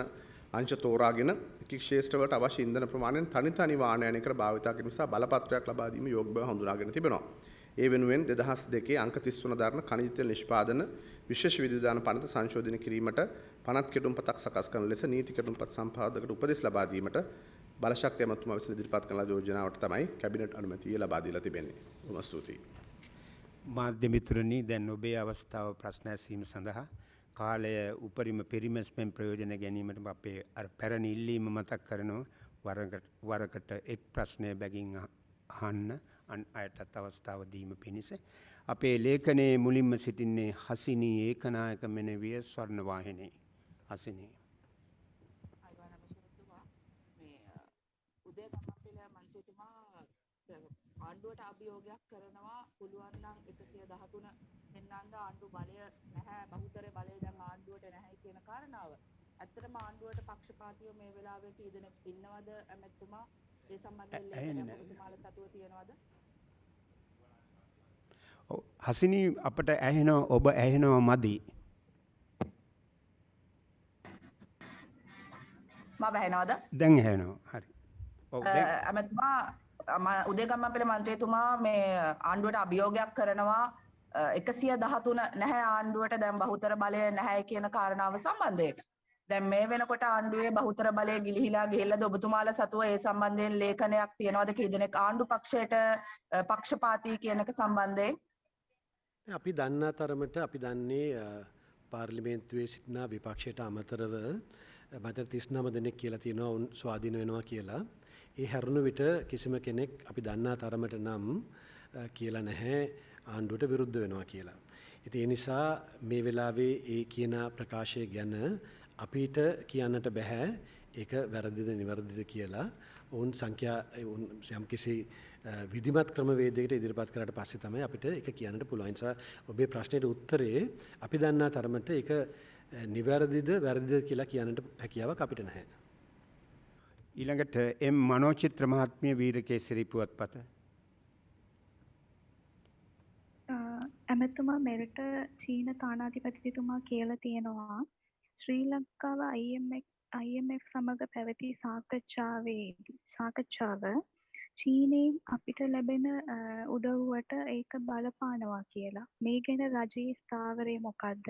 අංශ තෝරාගෙන එක් ක්ෂේත්‍රවලට අවශ්‍ය ඉන්ධන ප්‍රමාණයෙන් තනි වාහනයනය කර භාවිතා කිරීම සහ බලපත්‍රයක් ලබා දීම යෝග්‍ය බව හඳුනාගෙන තිබෙනවා. ඒ වෙනුවෙන් 2002 අංක 33 දරන ඛනිජ තෙල් නිෂ්පාදන විශේෂ විද්‍යාන පනත සංශෝධනය කිරීමට පනත් කෙටුම්පතක් සකස් කරන ලෙස නීති කෙටුම්පත් සම්පාදකට උපදෙස් ලබා දීමට බලශක්ති ඇමතුමා විසින් ඉදිරිපත් කරන යෝජනාවට තමයි කැබිනට් අනුමැතිය ලබා දීලා තිබෙන්නේ. බොහොම ස්තුතියි. මාධ්‍ය මිතුරනි දැන් ඔබේ අවස්ථාව ප්‍රශ්න ඇසීම සඳහා කාලය උපරිම පිරිමැස්මෙන් ප්‍රයෝජන ගැනීමට අපේ අර පැරණි ඉල්ලීම මතක් කරනවා වරකට එක් ප්‍රශ්නය බැගින් අහන්න අයටත් අවස්ථාව දීම පිණිස. අපේ ලේඛනයේ මුලින්ම සිටින්නේ හසිනී ඒකනායක මෙනවිය ස්වර්ණවාහිනී. හසිනී. උදේ ගමන්පිල මන්ත්‍රීතුමා ආණ්ඩුවට අභියෝගයක් කරනවා පුළුවන් නම් 113 දෙන්නන්ට ආණ්ඩු බලය නැහැ බහුතර බලය දැන් ආණ්ඩුවට නැහැ කියන කාරණාව. ඇත්තටම ආණ්ඩුවට පක්ෂපාතීව මේ වෙලාවේ කී දෙනෙක් ඉන්නවද ඇමතුමා? ඒ සම්බන්ධයෙන් ලේඛනයක් ඔබතුමාලට අතුව තියෙනවද? හසිනී අපට ඇහෙනවා ඔබ ඇහෙනවා මදි. මම ඇහෙනවද? දැන් ඇහෙනවා. හරි. ඇමතුමා උදේ ගමන්පිල මන්ත්‍රීතුමා මේ ආණ්ඩුවට අභියෝගයක් කරනවා 113 නැහැ ආණ්ඩුවට දැන් බහුතර බලය නැහැ කියන කාරණාව සම්බන්ධයෙන්. දැන් මේ වෙනකොට ආණ්ඩුවේ බහුතර බලය ගිලිහිලා ගිහිල්ලාද ඔබතුමාලා සතුව ඒ සම්බන්ධයෙන් ලේඛනයක් තියනවාද කී දෙනෙක් ආණ්ඩු පක්ෂයට පක්ෂපාතී කියන එක සම්බන්ධයෙන්? අපි දන්නා තරමට අපි දන්නේ පාර්ලිමේන්තුවේ සිටින විපක්ෂයට අමතරව මට 39 දෙනෙක් කියලා තියෙනවා උන් ස්වාධීන වෙනවා කියලා. ඒ හැරුණු විට කිසිම කෙනෙක් අපි දන්නා තරමට නම් කියලා නැහැ ආණ්ඩුවට විරුද්ධ වෙනවා කියලා. ඉතින් ඒ නිසා මේ වෙලාවේ ඒ කියන ප්‍රකාශය ගැන අපිට කියන්නට බෑ ඒක වැරදිද නිවැරදිද කියලා. ඔවුන් සංඛ්‍යා යම් කිසි විධිමත් ක්‍රමවේදයකට ඉදිරිපත් කරලා පස්සේ තමයි අපිට ඒක කියන්නට පුළුවන්. ඒ නිසා ඔබේ ප්‍රශ්නෙට උත්තරේ අපි දන්නා තරමට ඒක නිවැරදිද වැරදිද කියලා කියන්නට හැකියාවක් අපිට නැහැ. ඊළඟට එම් මනෝචිත්‍ර මහත්මිය වීරකේසරි පුවත්පත. ඇමතුමා මෙරට චීන තානාධිපතිතුමා කියලා තියෙනවා ශ්‍රී ලංකාව IMF සමග පැවති සාකච්ඡාව චීනයෙන් අපිට ලැබෙන උදව්වට ඒක බලපානවා කියලා. මේ ගැන රජයේ ස්ථාවරය මොකද්ද?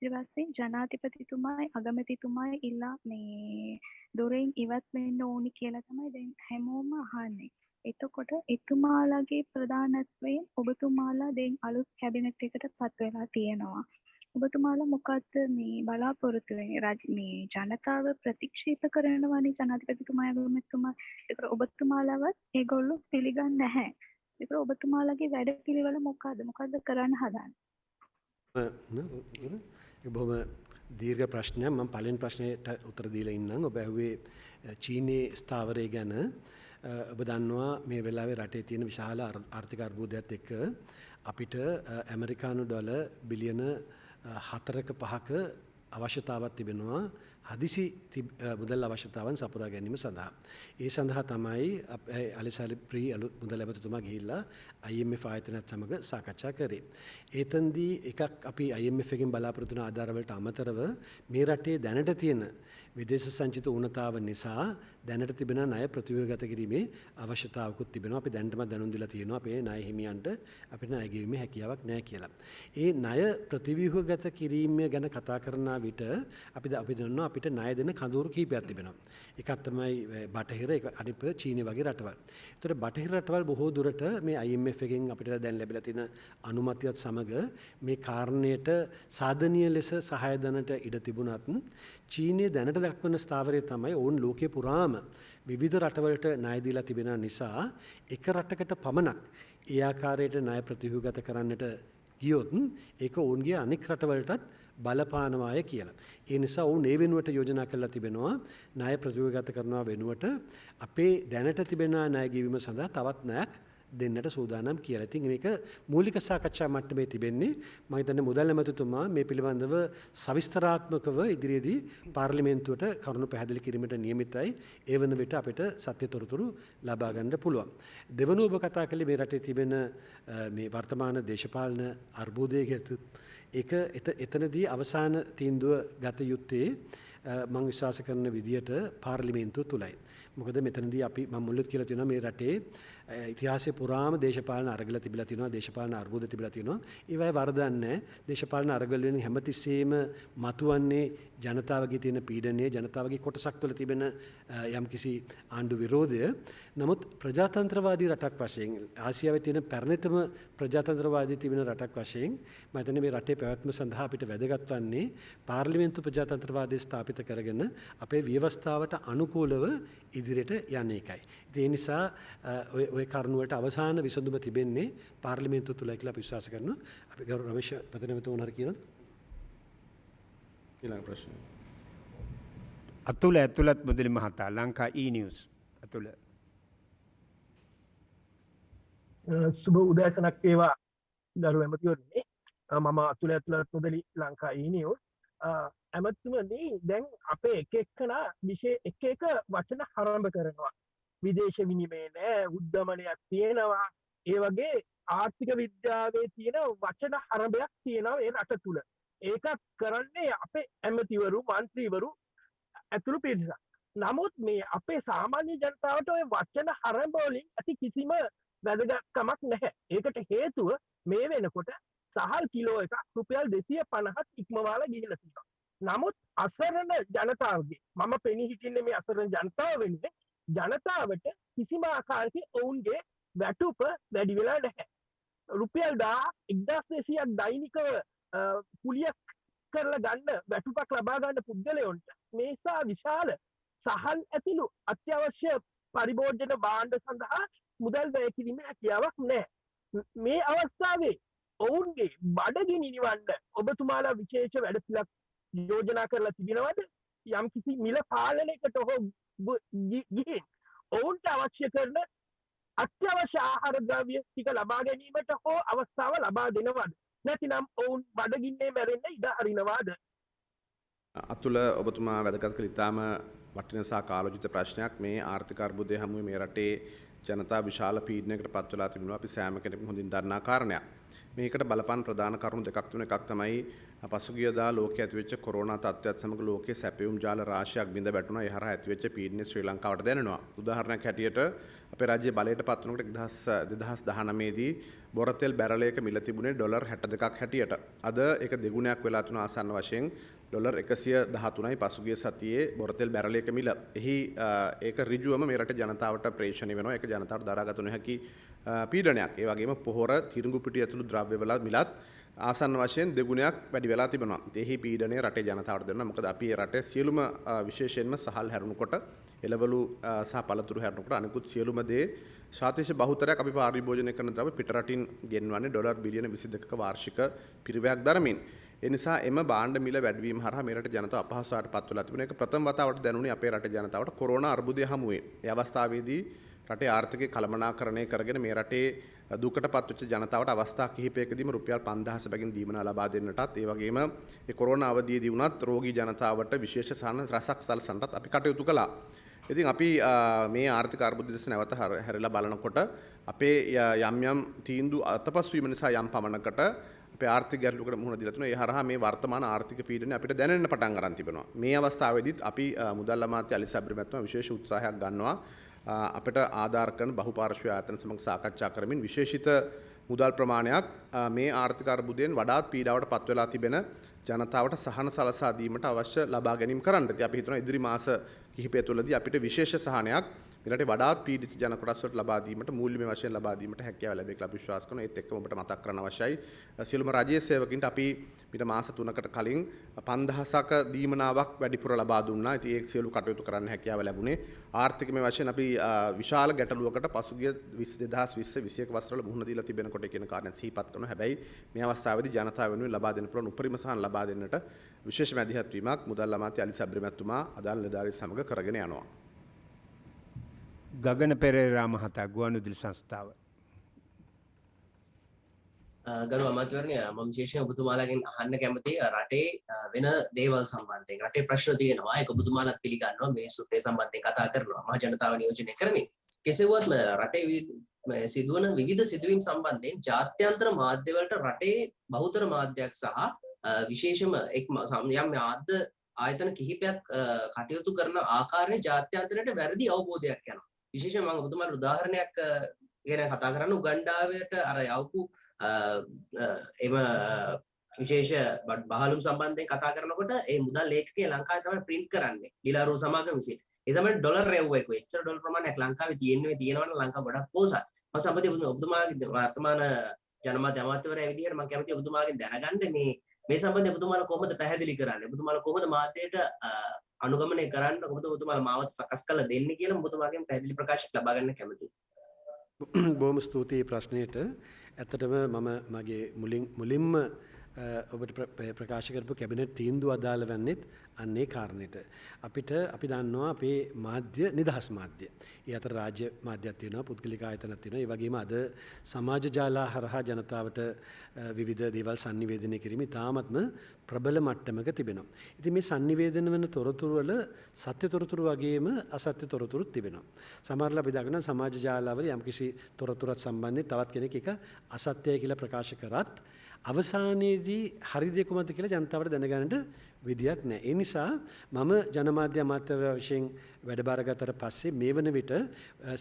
ඊට පස්සේ ජනාධිපතිතුමායි අගමැතිතුමායි ඉල්ලා මේ දොරෙන් ඉවත් වෙන්න ඕනි කියලා තමයි දැන් හැමෝම අහන්නේ. එතකොට එතුමාලගේ ප්‍රධානත්වයෙන් ඔබතුමාලා දැන් අලුත් කැබිනට් එකට පත් වෙලා තියෙනවා. ඔබතුමාලා මොකද්ද මේ බලාපොරොත්තු වෙන්නේ? මේ ජනතාව ප්‍රතික්ෂේප කරනවානේ ජනාධිපතිතුමා අගමැතිතුමා. ඒක ඔබතුමාලවත් ඒගොල්ලෝ පිළිගන්නේ නැහැ. ඒක ඔබතුමාලගේ වැඩපිළිවෙල මොකද්ද? මොකද්ද කරන්න හදන්නේ? බොහොම දීර්ඝ ප්‍රශ්නයක්. මම පළවෙනි ප්‍රශ්නෙට උත්තර දීලා ඉන්නම්. ඔබ ඇහුවේ චීනයේ ස්ථාවරය ගැන. ඔබ දන්නවා මේ වෙලාවේ රටේ තියෙන විශාල ආර්ථික අර්බුදයත් එක්ක අපිට ඇමරිකානු ඩොලර් බිලියන 4ක 5ක අවශ්‍යතාවක් තිබෙනවා හදිසි මුදල් අවශ්‍යතාවන් සපුරා ගැනීම සඳහා. ඒ සඳහා තමයි අලිසාලි ප්‍රී අලුත් මුදල් ලැබතුමා ගිහිල්ලා IMF ආයතනයත් සමග සාකච්ඡා කරේ. ඒතෙන්දී එකක් අපි IMF එකෙන් බලාපොරොත්තු වන ආධාර වලට අමතරව මේ රටේ දැනට තියෙන විදේශ සංචිත ඌනතාව නිසා දැනට තිබෙන ණය ප්‍රතිව්‍යුහගත කිරීමේ අවශ්‍යතාවකුත් තිබෙනවා. අපි දැනටම දැනුම් දීලා තියෙනවා අපේ ණය හිමියන්ට අපිට ණය ගෙවීමේ හැකියාවක් නැහැ කියලා. ඒ ණය ප්‍රතිව්‍යුහගත කිරීම ගැන කතා කරන විට අපි දන්නවා අපිට ණය දෙන කඳවුරු කීපයක් තිබෙනවා. එකක් තමයි බටහිර, ඒක අනිත් චීනය වගේ රටවල්. ඒතර බටහිර රටවල් බොහෝ දුරට මේ IMF එකෙන් අපිට දැන් ලැබිලා තියෙන අනුමැතියත් සමග මේ කාරණයට සාධනීය ලෙස සහාය දනට ඉඩ තිබුණත් චීනය දැනට දක්වන ස්ථාවරය තමයි ඔවුන් ලෝකේ පුරාම විවිධ රටවලට ණය දීලා තිබෙන නිසා එක රටකට පමණක් ඒ ආකාරයට ණය ප්‍රතිව්‍යුහගත කරන්නට ගියොත් ඒක ඔවුන්ගේ අනෙක් රටවලටත් බලපානවාය කියලා. ඒ නිසා ඔවුන් ඒ වෙනුවට යෝජනා කරලා තිබෙනවා ණය ප්‍රතිව්‍යුහගත කරනවා වෙනුවට අපේ දැනට තිබෙන ණය ගෙවීම සඳහා තවත් ණයක් දෙන්නට සූදානම් කියලා. ඉතින් මේක මූලික සාකච්ඡා මට්ටමේ තිබෙන්නේ. මම හිතන්නේ මුදල් ඇමතිතුමා මේ පිළිබඳව සවිස්තරාත්මකව ඉදිරියේදී පාර්ලිමේන්තුවට කරුණු පැහැදිලි කිරීමට නියමිතයි. ඒ වන විට අපිට සත්‍ය තොරතුරු ලබා ගන්න පුළුවන්. දෙවනුව ඔබ කතා කළේ මේ රටේ තිබෙන මේ වර්තමාන දේශපාලන අර්බුදයකට ඒක එතනදී අවසාන තීන්දුව ගත යුත්තේ මම විශ්වාස කරන විදියට පාර්ලිමේන්තුව තුලයි. මොකද මෙතනදී අපි මම මුලින්ම කියලා තියෙනවා මේ රටේ ඉතිහාසයේ පුරාම දේශපාලන අරගල තිබිලා තියෙනවා, දේශපාලන අර්බුද තිබිලා තියෙනවා. ඒවයි වරදක් නැහැ. දේශපාලන අරගල වලින් හැමතිස්සෙම මතුවන්නේ ජනතාවගේ තියෙන පීඩනය, ජනතාවගේ කොටසක් තුළ තිබෙන යම්කිසි ආණ්ඩු විරෝධය. නමුත් ප්‍රජාතන්ත්‍රවාදී රටක් වශයෙන් ආසියාවේ තියෙන පැරණිතම ප්‍රජාතන්ත්‍රවාදී තිබෙන රටක් වශයෙන් මම හිතන්නේ මේ රටේ පැවැත්ම සඳහා අපිට වැදගත් වන්නේ පාර්ලිමේන්තු ප්‍රජාතන්ත්‍රවාදය ස්ථාපිත කරගෙන අපේ ව්‍යවස්ථාවට අනුකූලව ඉදිරියට යන්නේ එකයි. ඒ නිසා ওই කරුණ වලට අවසාන විසඳුම තිබෙන්නේ පාර්ලිමේන්තුව තුලයි කියලා අපි විශ්වාස කරනවා. අපි ගරු රමේෂ් පතනමතුන් හරි කියනවා. ඊළඟ ප්‍රශ්නය. අතුල ඇතුළත් මුදලි මහතා ලංකා E-News අතුල. සුබ උදෑසනක් වේවා ගරු ඇමතිවරණේ. මම අතුල ඇතුළත් මුදලි ලංකා E-News. ඇමතිතුමනි දැන් අපේ එක එක්කෙනා එක එක වචන ආරම්භ කරනවා. විදේශ විනිමය නෑ, උද්දමනයක් තියෙනවා. ඒ වගේ ආර්ථික විද්‍යාවේ තියෙන වචන ආරම්භයක් තියෙනවා ඒ රට තුල. ඒකත් කරන්නේ අපේ ඇමතිවරු, මන්ත්‍රීවරු ඇතුළු පිරිසක්. නමුත් මේ අපේ සාමාන්‍ය ජනතාවට ওই වචන ආරම්භ වලින් ඇති කිසිම වැදගත්කමක් නැහැ. ඒකට හේතුව මේ වෙනකොට සහල් කිලෝ එකක් රුපියල් 250ක් ඉක්මවාලා ගිහිල්ලා තියෙනවා. නමුත් අසරණ ජනතාවගේ මම පෙනී හිටින්නේ මේ අසරණ ජනතාව වෙනුවෙන් ජනතාවට කිසිම ආකාරයකින් ඔවුන්ගේ වැටුප වැඩි වෙලා නැහැ. රුපියල් 1200ක් දෛනිකව කුලියක් කරලා ගන්න වැටුපක් ලබා ගන්න පුද්ගලයන්ට මේසා විශාල සහල් ඇතුළු අත්‍යවශ්‍ය පරිභෝජන භාණ්ඩ සඳහා මුදල් වැය කිරීමේ හැකියාවක් නැහැ. මේ අවස්ථාවේ ඔවුන්ගේ බඩගිනි නිවන්න ඔබතුමාලා විශේෂ වැඩපිළිවෙලක් යෝජනා කරලා තිබෙනවද? යම්කිසි මිල පාලනයකට හෝ ගිහින් ඔවුන්ට අවශ්‍ය කරන අත්‍යවශ්‍ය ආහාර ද්‍රව්‍ය ටික ලබා ගැනීමට හෝ අවස්ථාව ලබා දෙනවද? නැතිනම් ඔවුන් බඩගින්නේ මැරෙන්න ඉඩ හරිනවාද? අතුල ඔබතුමා වැදගත් කළ ඉතාම වටිනා සහ කාලෝචිත ප්‍රශ්නයක්. මේ ආර්ථික අර්බුදය හැමුවේ මේ රටේ ජනතා විශාල පීඩනයකට පත් වෙලා තිබෙනවා. අපි සෑම කෙනෙක්ම හොඳින් දන්නා කාරණයක්. මේකට බලපාන ප්‍රධාන කරුණු දෙකක් තුන. එකක් තමයි පසුගියදා ලෝකයේ ඇතිවෙච්ච කොරෝනා තත්ත්වයත් සමග ලෝකයේ සැපයුම් ජාල රාශියක් බිඳ වැටුණා. ඒ හරහා ඇතිවෙච්ච පීඩනය ශ්‍රී ලංකාවට දැනෙනවා. උදාහරණයක් හැටියට අපේ රාජ්‍යයේ බලයට පත් වුණකොට 2019 දී බොරතෙල් බැරලයක මිල තිබුණේ ඩොලර් 62ක් හැටියට. අද ඒක දෙගුණයක් වෙලා තුන ආසන්න වශයෙන් ඩොලර් 113යි පසුගිය සතියේ බොරතෙල් බැරලයක මිල. එහි ඒක ඍජුවම මේ රටේ ජනතාවට ප්‍රේෂණය වෙනවා. ඒක ජනතාවට දරාගත නොහැකි පීඩනයක්. ඒ වගේම පොහොර තිරිඟු පිටි ඇතුළු ද්‍රව්‍ය වල මිලත් ආසන්න වශයෙන් දෙගුණයක් වැඩි වෙලා තිබෙනවා. එහි පීඩනය රටේ ජනතාවට දෙනවා. මොකද අපි මේ රටේ සියලුම විශේෂයෙන්ම සහල් හැරුණුකොට එළවලු සහ පළතුරු හැරුණුකොට අනිකුත් සියලුම දේ ශාතිශ බහුතරයක් අපි පරිභෝජනය කරන ද්‍රව්‍ය පිට රටින් ගෙන්වන්නේ ඩොලර් බිලියන 22ක වාර්ෂික පිරිවැයක් දරමින්. ඒ නිසා එම භාණ්ඩ මිල වැඩිවීම හරහා මේ රටේ ජනතාව අපහසුතාවට පත් වෙලා තිබුණා. ඒක ප්‍රථම වතාවට දැනුනේ අපේ රටේ ජනතාවට කොරෝනා අර්බුදය හමුවේ. ඒ අවස්ථාවේදී රටේ ආර්ථිකය කළමනාකරණය කරගෙන මේ රටේ දුකටපත් වෙච්ච ජනතාවට අවස්ථා කිහිපයකදීම රුපියල් 5000 බැගින් දීමනා ලබා දෙන්නටත් ඒ වගේම ඒ කොරෝනා අවධියේදී වුණත් රෝගී ජනතාවට විශේෂ සහන රසක් සලසන්නටත් අපි කටයුතු කළා. ඉතින් අපි මේ ආර්ථික අර්බුද දෙස නැවත හැරිලා බලනකොට අපේ යම් යම් තීන්දුව අතපසු වීම නිසා යම් පමණකට අපේ ආර්ථික ගැටලුවකට මුහුණ දීලා තිනවා. ඒ හරහා මේ වර්තමාන ආර්ථික පීඩනය අපිට දැනෙන්න පටන් ගන්න තිබෙනවා. මේ අවස්ථාවේදීත් අපි මුදල් අමාත්‍ය අලි සබ්රි මැතිතුමා විශේෂ උත්සාහයක් ගන්නවා. අපිට ආධාර කරන බහුපාර්ශ්වීය ආයතන සමග සාකච්ඡා කරමින් විශේෂිත මුදල් ප්‍රමාණයක් මේ ආර්ථික අර්බුදයෙන් වඩාත් පීඩාවට පත් වෙලා තිබෙන ජනතාවට සහන සලසා දීමට අවශ්‍ය ලබා ගැනීම කරන්න. ඉතින් අපි හිතනවා ඉදිරි මාස කිහිපය තුළදී අපිට විශේෂ සහනයක් මෙරටේ වඩාත් පීඩිත ජන කොටස් වලට ලබා දීමට මූල්‍යමය වශයෙන් ලබා දීමට හැකියාව ලැබෙයි කියලා අපි විශ්වාස කරනවා. ඒත් එක්කම ඔබට මතක් කරන්න අවශ්‍යයි සියලුම රජයේ සේවකින්ට අපි ඊට මාස 3කට කලින් 5000ක දීමනාවක් වැඩිපුර ලබා දුන්නා. ඉතින් ඒ සියලු කටයුතු කරන්න හැකියාව ලැබුණේ ආර්ථිකමය වශයෙන් අපි විශාල ගැටලුවකට පසුගිය 2020-21 වසරවල මුහුණ දීලා තිබෙනකොට කියන කාරණා සිහිපත් කරනවා. හැබැයි මේ අවස්ථාවේදී ජනතාව වෙනුවෙන් ලබා දෙන්න පුළුවන් උපරිම සහන ලබා දෙන්නට විශේෂ මැදිහත් වීමක් මුදල් අමාත්‍ය අලි සබ්රි මැතිතුමා අදාළ නිලධාරීන් සමග කරගෙන යනවා. ගගන පෙරේරා මහතා ගුවන්විදුලි සංස්ථාව. ගරු අමාත්‍යවරණය මම විශේෂයෙන් ඔබතුමාලාගෙන් අහන්න කැමතියි රටේ වෙන දේවල් සම්බන්ධයෙන් රටේ ප්‍රශ්න තියෙනවා ඒක ඔබතුමාලාත් පිළිගන්නවා මිනිස්සුත් ඒ සම්බන්ධයෙන් කතා කරනවා මහ ජනතාව නියෝජනය කරමින් කෙසේ වුවත් රටේ සිදුවන විවිධ සිදුවීම් සම්බන්ධයෙන් ජාත්‍යන්තර මාධ්‍යවලට රටේ බහුතර මාධ්‍යයක් සහ විශේෂම යම් මාධ්‍ය ආයතන කිහිපයක් කටයුතු කරන ආකාරයේ ජාත්‍යන්තරයට වැරදි අවබෝධයක් යනවා විශේෂයෙන් මම ඔබතුමාට උදාහරණයක් ගැන කතා කරන්න උගන්ඩාවට අර යවපු එම විශේෂ බහලුම් සම්බන්ධයෙන් කතා කරනකොට ඒ මුදල් ලේඛකයා ලංකාවේ තමයි print කරන්නේ ඩිලාරු සමාගම විසින්. ඒ තමයි ඩොලර් රෙව්ව එක. එච්චර ඩොලර් ප්‍රමාණයක් ලංකාවේ තියෙනවනම් ලංකාව ගොඩක් පොසත්. මම සම්පති ඔබතුමාගේ වර්තමාන ජනමාධ්‍ය අමාත්‍යවරයා විදිහට මම කැමතියි ඔබතුමාගෙන් දැනගන්න මේ මේ සම්බන්ධයෙන් ඔබතුමාලා කොහොමද පැහැදිලි කරන්නේ? ඔබතුමාලා කොහොමද මාධ්‍යයට අනුගමනය කරන්න කොහොමද ඔබතුමාලා මාවත සකස් කරලා දෙන්නේ කියලා ඔබතුමාගෙන් පැහැදිලි ප්‍රකාශයක් ලබා ගන්න කැමතියි. බොහොම ස්තුතියි ප්‍රශ්නයට. ඇත්තටම මම මගේ මුලින්ම ඔබට ප්‍රකාශ කරපු කැබිනට් තීන්දුව අදාළ වන්නේත් අන්නේ කාරණයට. අපි දන්නවා අපේ මාධ්‍ය නිදහස් මාධ්‍ය. ඒ අතර රාජ්‍ය මාධ්‍යයක් තියෙනවා, පුද්ගලික ආයතනක් තියෙනවා. ඒ වගේම අද සමාජ ජාලා හරහා ජනතාවට විවිධ දේවල් sannivedanaya කිරීම ඉතාමත්ම ප්‍රබල මට්ටමක තිබෙනවා. ඉතින් මේ sannivedana වෙන තොරතුරු වල සත්‍ය තොරතුරු වගේම අසත්‍ය තොරතුරුත් තිබෙනවා. සමහරවිට අපි දකිනවා සමාජ ජාලාවල යම්කිසි තොරතුරක් සම්බන්ධයෙන් තවත් කෙනෙක් එක අසත්‍යයි කියලා ප්‍රකාශ කරත් අවසානයේදී හරි දේ කුමක්ද කියලා ජනතාවට දැනගන්නට විදියක් නැහැ. ඒ නිසා මම ජනමාධ්‍ය අමාත්‍යවරය වශයෙන් වැඩබාර ගත්තට පස්සේ මේ වන විට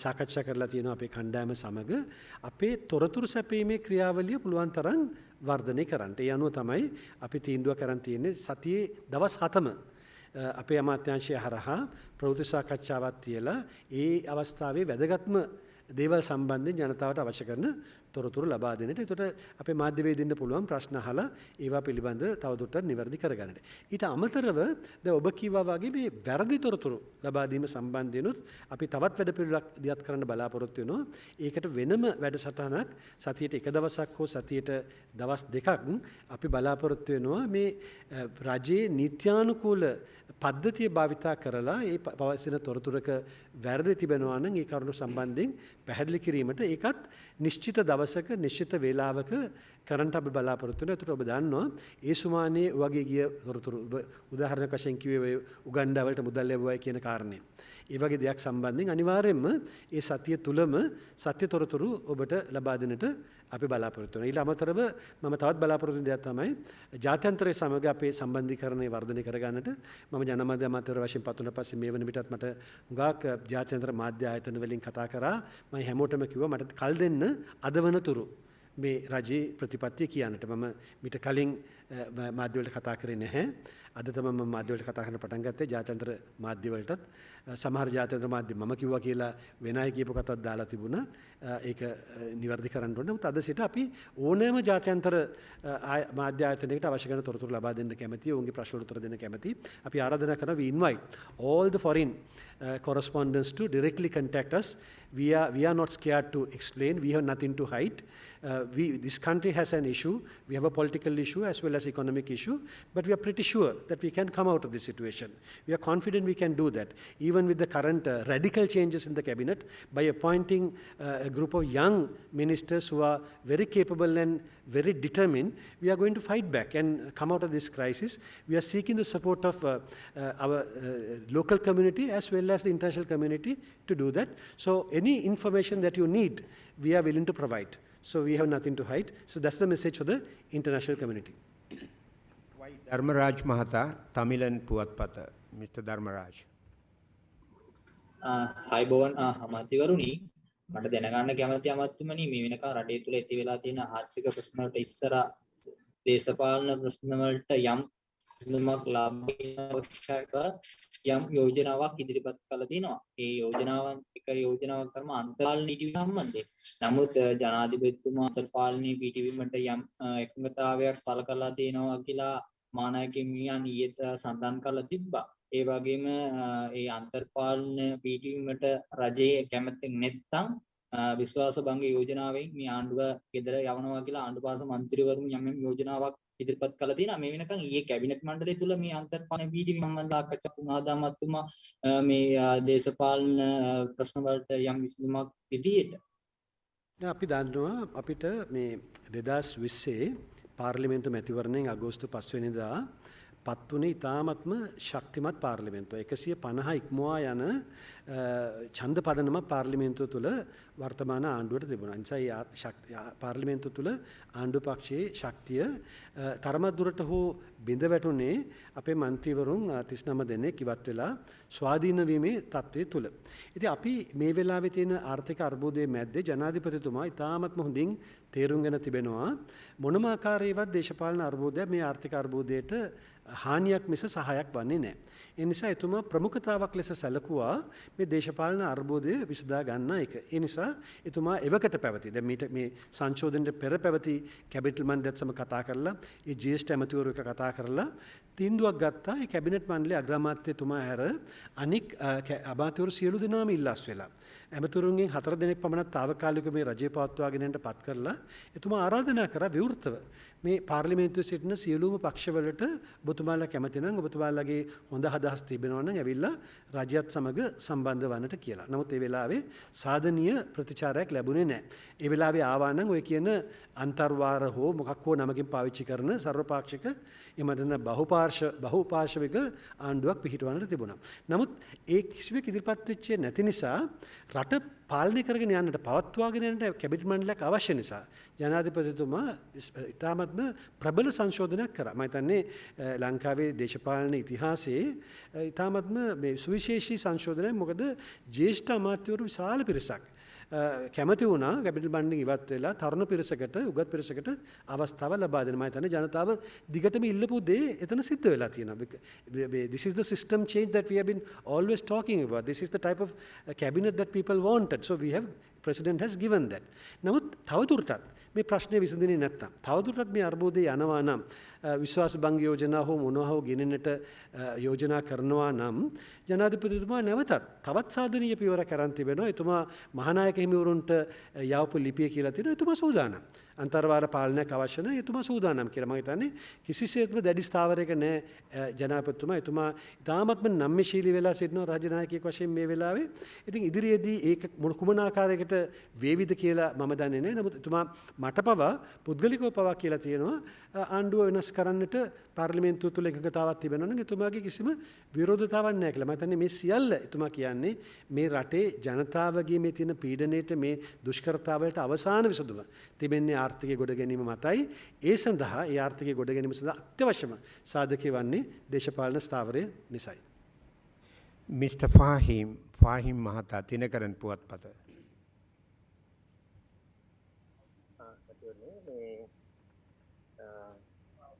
සාකච්ඡා කරලා තියෙනවා අපේ කණ්ඩායම සමග අපේ තොරතුරු සැපීමේ ක්‍රියාවලිය පුළුවන් තරම් වර්ධනය කරන්න. ඒ අනුව තමයි අපි තීන්දුව කරන් තියෙන්නේ සතියේ දවස් 7ම අපේ අමාත්‍යාංශය හරහා ප්‍රවෘත්ති සාකච්ඡාවක් තියලා ඒ අවස්ථාවේ වැදගත්ම දේවල් සම්බන්ධයෙන් ජනතාවට අවශ්‍ය කරන තොරතුරු ලබා දෙන්නට. ඒකට අපේ මාධ්‍යවේදීන්ට පුළුවන් ප්‍රශ්න අහලා ඒවා පිළිබඳ තවදුරටත් නිවැරදි කරගන්නට. ඊට අමතරව දැන් ඔබ කිව්වා වගේ මේ වැරදි තොරතුරු ලබා දීම සම්බන්ධයෙන්ුත් අපි තවත් වැඩපිළිවෙලක් දියත් කරන්න බලාපොරොත්තු වෙනවා. ඒකට වෙනම වැඩසටහනක් සතියට එක දවසක් හෝ සතියට දවස් දෙකක් අපි බලාපොරොත්තු වෙනවා මේ රජයේ නීත්‍යානුකූල පද්ධතිය භාවිතා කරලා ඒ පවතින තොරතුරක වැරදි තිබෙනවා නම් ඒ කරුණු සම්බන්ධයෙන් පැහැදිලි කිරීමට ඒකත් නිශ්චිත දවසක නිශ්චිත වේලාවක කරන්ට අපි බලාපොරොත්තු වෙනවා. ඒකට ඔබ දන්නවා ඒ සුමානේ වගේ ගිය තොරතුරු උදාහරණයක් වශයෙන් කිව්වේ උගන්ඩා වලට මුදල් ලැබුවයි කියන කාරණය. ඒ වගේ දෙයක් සම්බන්ධයෙන් අනිවාර්යයෙන්ම ඒ සතිය තුලම සත්‍ය තොරතුරු ඔබට ලබා දෙන්නට අපි බලාපොරොත්තු වෙනවා. ඊට අමතරව මම තවත් බලාපොරොත්තු වෙන දෙයක් තමයි ජාත්‍යන්තරයේ සමග අපේ සම්බන්ධීකරණය වර්ධනය කරගන්නට මම ජනමාධ්‍ය අමාත්‍යවරය වශයෙන් පත් වුණ පස්සේ මේ වන විටත් මට හුඟක් ජාත්‍යන්තර මාධ්‍ය ආයතන වලින් කතා කරා. මම හැමෝටම කිව්වා මට කල් දෙන්න අද වනතුරු මේ රජයේ ප්‍රතිපත්තිය කියන්නට. මම මීට කලින් මාධ්‍ය වලට කතා කරේ නැහැ. අද තමයි මම මාධ්‍ය වලට කතා කරන්න පටන් ගත්තේ. ජාත්‍යන්තර මාධ්‍ය වලටත් සමහර ජාත්‍යන්තර මාධ්‍ය මම කිව්වා කියලා වෙන අය කියපු කතාවක් දාලා තිබුණා. ඒක නිවැරදි කරන්න ඕනේ. නමුත් අද සිට අපි ඕනෑම ජාත්‍යන්තර මාධ්‍ය ආයතනයකට අවශ්‍ය කරන තොරතුරු ලබා දෙන්න කැමැතියි. ඔවුන්ගේ ප්‍රශ්න උත්තර දෙන්න කැමැතියි. අපි ආරාධනා කරනවා we invite all the foreign correspondents to directly contact us. We are not scared to explain. We have nothing to hide. This country has an issue. We have a political issue as well as economic issue, but we are pretty sure that we can come out of this situation. We are confident we can do that, even with the current radical changes in the cabinet, by appointing a group of young ministers who are very capable and very determined. We are going to fight back and come out of this crisis. We are seeking the support of our local community as well as the international community to do that. So any information that you need, we are willing to provide. So we have nothing to hide. So that's the message for the international community. Dharmaraj Mahata, Tamilan Puatpata. Mr. Dharmaraj. Hi Bowan, අමාත්‍යවරුනි මට දැනගන්න කැමති අමාත්‍යමනි මේ වෙනකන් රටේ තුල ඇති වෙලා තියෙන ආර්ථික ප්‍රශ්න වලට ඉස්සර දේශපාලන ප්‍රශ්න වලට යම් විසඳුමක් ලබන්න අවශ්‍යක යම් යෝජනාවක් ඉදිරිපත් කළා තියෙනවා. ඒ යෝජනාවන් එක යෝජනාවක් තමයි අන්තර්පාලන නීතිය සම්බන්ධයෙන්. නමුත් ජනාධිපතිතුමා අන්තර්පාලනයේ පිටවීමට යම් එකඟතාවයක් පළ කරලා තියෙනවා කියලා මානායකයන් මියන් ඊයේත් සඳහන් කරලා තිබ්බා. ඒ වගේම ඒ අන්තර්පාලන පිටවීමට රජයේ කැමැත්ත නැත්නම් විශ්වාස භංග යෝජනාවෙන් මේ ආණ්ඩුව ගෙදර යවනවා කියලා ආණ්ඩුපාස මන්ත්‍රීවරුන් යම් යෝජනාවක් ඉදිරිපත් කළා තියෙනවා. මේ වෙනකන් ඊයේ කැබිනට් මණ්ඩලය තුල මේ අන්තර්පාලන පිටවීම සම්බන්ධ සාකච්ඡා වුණා. දාමත්තුමා මේ දේශපාලන ප්‍රශ්න වලට යම් විසඳුමක් විදියට අපි දන්නවා අපිට මේ 2020 පාර්ලිමේන්තු මැතිවරණයෙන් අගෝස්තු 5 වෙනිදා පත් වුණේ ඉතාමත්ම ශක්තිමත් පාර්ලිමේන්තුව. 150 ඉක්මවා යන ඡන්ද පදනම පාර්ලිමේන්තුව තුළ වර්තමාන ආණ්ඩුවට තිබුණා. නිසා පාර්ලිමේන්තුව තුළ ආණ්ඩු පක්ෂයේ ශක්තිය තරමක් දුරට හෝ බිඳ වැටුනේ අපේ മന്ത്രിවරුන් 39 දෙනෙක් ඉවත් වෙලා ස්වාධීන වීමේ තත්ත්වයේ තුල. ඉතින් අපි මේ වෙලාවේ තියෙන ආර්ථික අර්බුදයේ මැද්දේ ජනාධිපතිතුමා ඉතාමත්ම හොඳින් තේරුම්ගෙන තිබෙනවා මොනම ආකාරයකවත් දේශපාලන අර්බුදයක් මේ ආර්ථික අර්බුදයට හානියක් මිස සහායක් වන්නේ නැහැ. ඒ නිසා එතුමා ප්‍රමුඛතාවක් ලෙස සැලකුවා මේ දේශපාලන අර්බුදය විසඳා ගන්න එක. ඒ නිසා එතුමා එවකට පැවති. දැන් මේ සංශෝධනයේ පෙර පැවති කැබිනට් මණ්ඩලයත් සමග කතා කරලා ඒ ජ්‍යෙෂ්ඨ ඇමතිවරු එක කතා කරලා තීන්දුවක් ගත්තා. ඒ කැබිනට් මණ්ඩලයේ අග්‍රාමාත්‍යතුමා හැර අනික් අමාත්‍යවරු සියලු දෙනාම ඉල්ලස් වෙලා ඇමතුරුන්ගෙන් 4 දෙනෙක් පමණ తాවකාලිකව මේ රජය පවත්වාගෙන යන්න පත් කරලා එතුමා ආරාධනා කරා විවෘතව මේ පාර්ලිමේන්තුවේ සිටින සියලුම පක්ෂවලට ඔබතුමාලා කැමති නම් ඔබතුමාලාගේ හොඳ අදහස් තිබෙනවා නම් ඇවිල්ලා රජයත් සමග සම්බන්ධ වන්නට කියලා. නමුත් ඒ වෙලාවේ සාධනීය ප්‍රතිචාරයක් ලැබුණේ නැහැ. ඒ වෙලාවේ ආවා නම් ඔය කියන අන්තර්වාර හෝ මොකක් හෝ නමකින් පාවිච්චි කරන සර්වපාක්ෂික එමෙතන බහුපාර්ශවික ආණ්ඩුවක් පිහිටවන්නට තිබුණා. නමුත් ඒ කිසිවෙක ඉදිරිපත් වෙච්ච නැති නිසා රට පාලනය කරගෙන යන්නට පවත්වාගෙන යන්නට කැබිනට් මණ්ඩලයක් අවශ්‍ය නිසා ජනාධිපතිතුමා ඉතාමත්ම ප්‍රබල සංශෝධනයක් කරා. මම හිතන්නේ ලංකාවේ දේශපාලන ඉතිහාසයේ ඉතාමත්ම මේ සුවිශේෂී සංශෝධනයක්. මොකද ජ්‍යෙෂ්ඨ අමාත්‍යවරු විශාල පිරිසක් කැමති වුණා කැබිනට් මණ්ඩලෙන් ඉවත් වෙලා තරුණ පිරිසකට උගත් පිරිසකට අවස්ථාව ලබා දෙන්න. මම හිතන්නේ ජනතාව දිගටම ඉල්ලපු දේ එතන සිද්ධ වෙලා තියෙනවා. This is the system change that we have been always talking about. This is the type of cabinet that people wanted. So we have president has given that. නමුත් තවදුරටත් මේ ප්‍රශ්නේ විසඳෙන්නේ නැත්නම් තවදුරටත් මේ අර්බුදේ යනවා නම් විශ්වාස භංග යෝජනා හෝ මොනවා හෝ ගෙනෙන්නට යෝජනා කරනවා නම් ජනාධිපතිතුමා නැවතත් තවත් සාධනීය පියවරක් අරන් තිබෙනවා. එතුමා මහානායක හිමිවරුන්ට යවපු ලිපිය කියලා තියෙනවා. එතුමා සූදානම්. අන්තර්වාර පාලනයක් අවශ්‍ය නැහැ. එතුමා සූදානම් කියලා. මම හිතන්නේ කිසිසේත්ම දැඩි ස්ථාවරයක නැහැ ජනාධිපතිතුමා. එතුමා ඉතාමත්ම නම්‍යශීලී වෙලා සිටිනවා රාජනායකයෙක් වශයෙන් මේ වෙලාවේ. ඉතින් ඉදිරියේදී ඒක කුමන ආකාරයකට වේවිද කියලා මම දන්නේ නැහැ. නමුත් එතුමා මට පවා පුද්ගලිකව පවා කියලා තියෙනවා ආණ්ඩුව වෙනස් කරන්නට පාර්ලිමේන්තුව තුළ එකඟතාවක් තිබෙනවා නම් එතුමාගේ කිසිම විරෝධතාවක් නැහැ කියලා. මම හිතන්නේ මේ සියල්ල එතුමා කියන්නේ මේ රටේ ජනතාවගේ මේ තියෙන පීඩනයට මේ දුෂ්කරතාවලට අවසාන විසඳුම තිබෙන්නේ ආර්ථිකය ගොඩ ගැනීම මතයි. ඒ සඳහා ඒ ආර්ථිකය ගොඩ ගැනීම සඳහා අත්‍යවශ්‍යම සාධකය වන්නේ දේශපාලන ස්ථාවරය නිසායි. Mr. Fahim මහතා තිනකරන් පුවත්පත.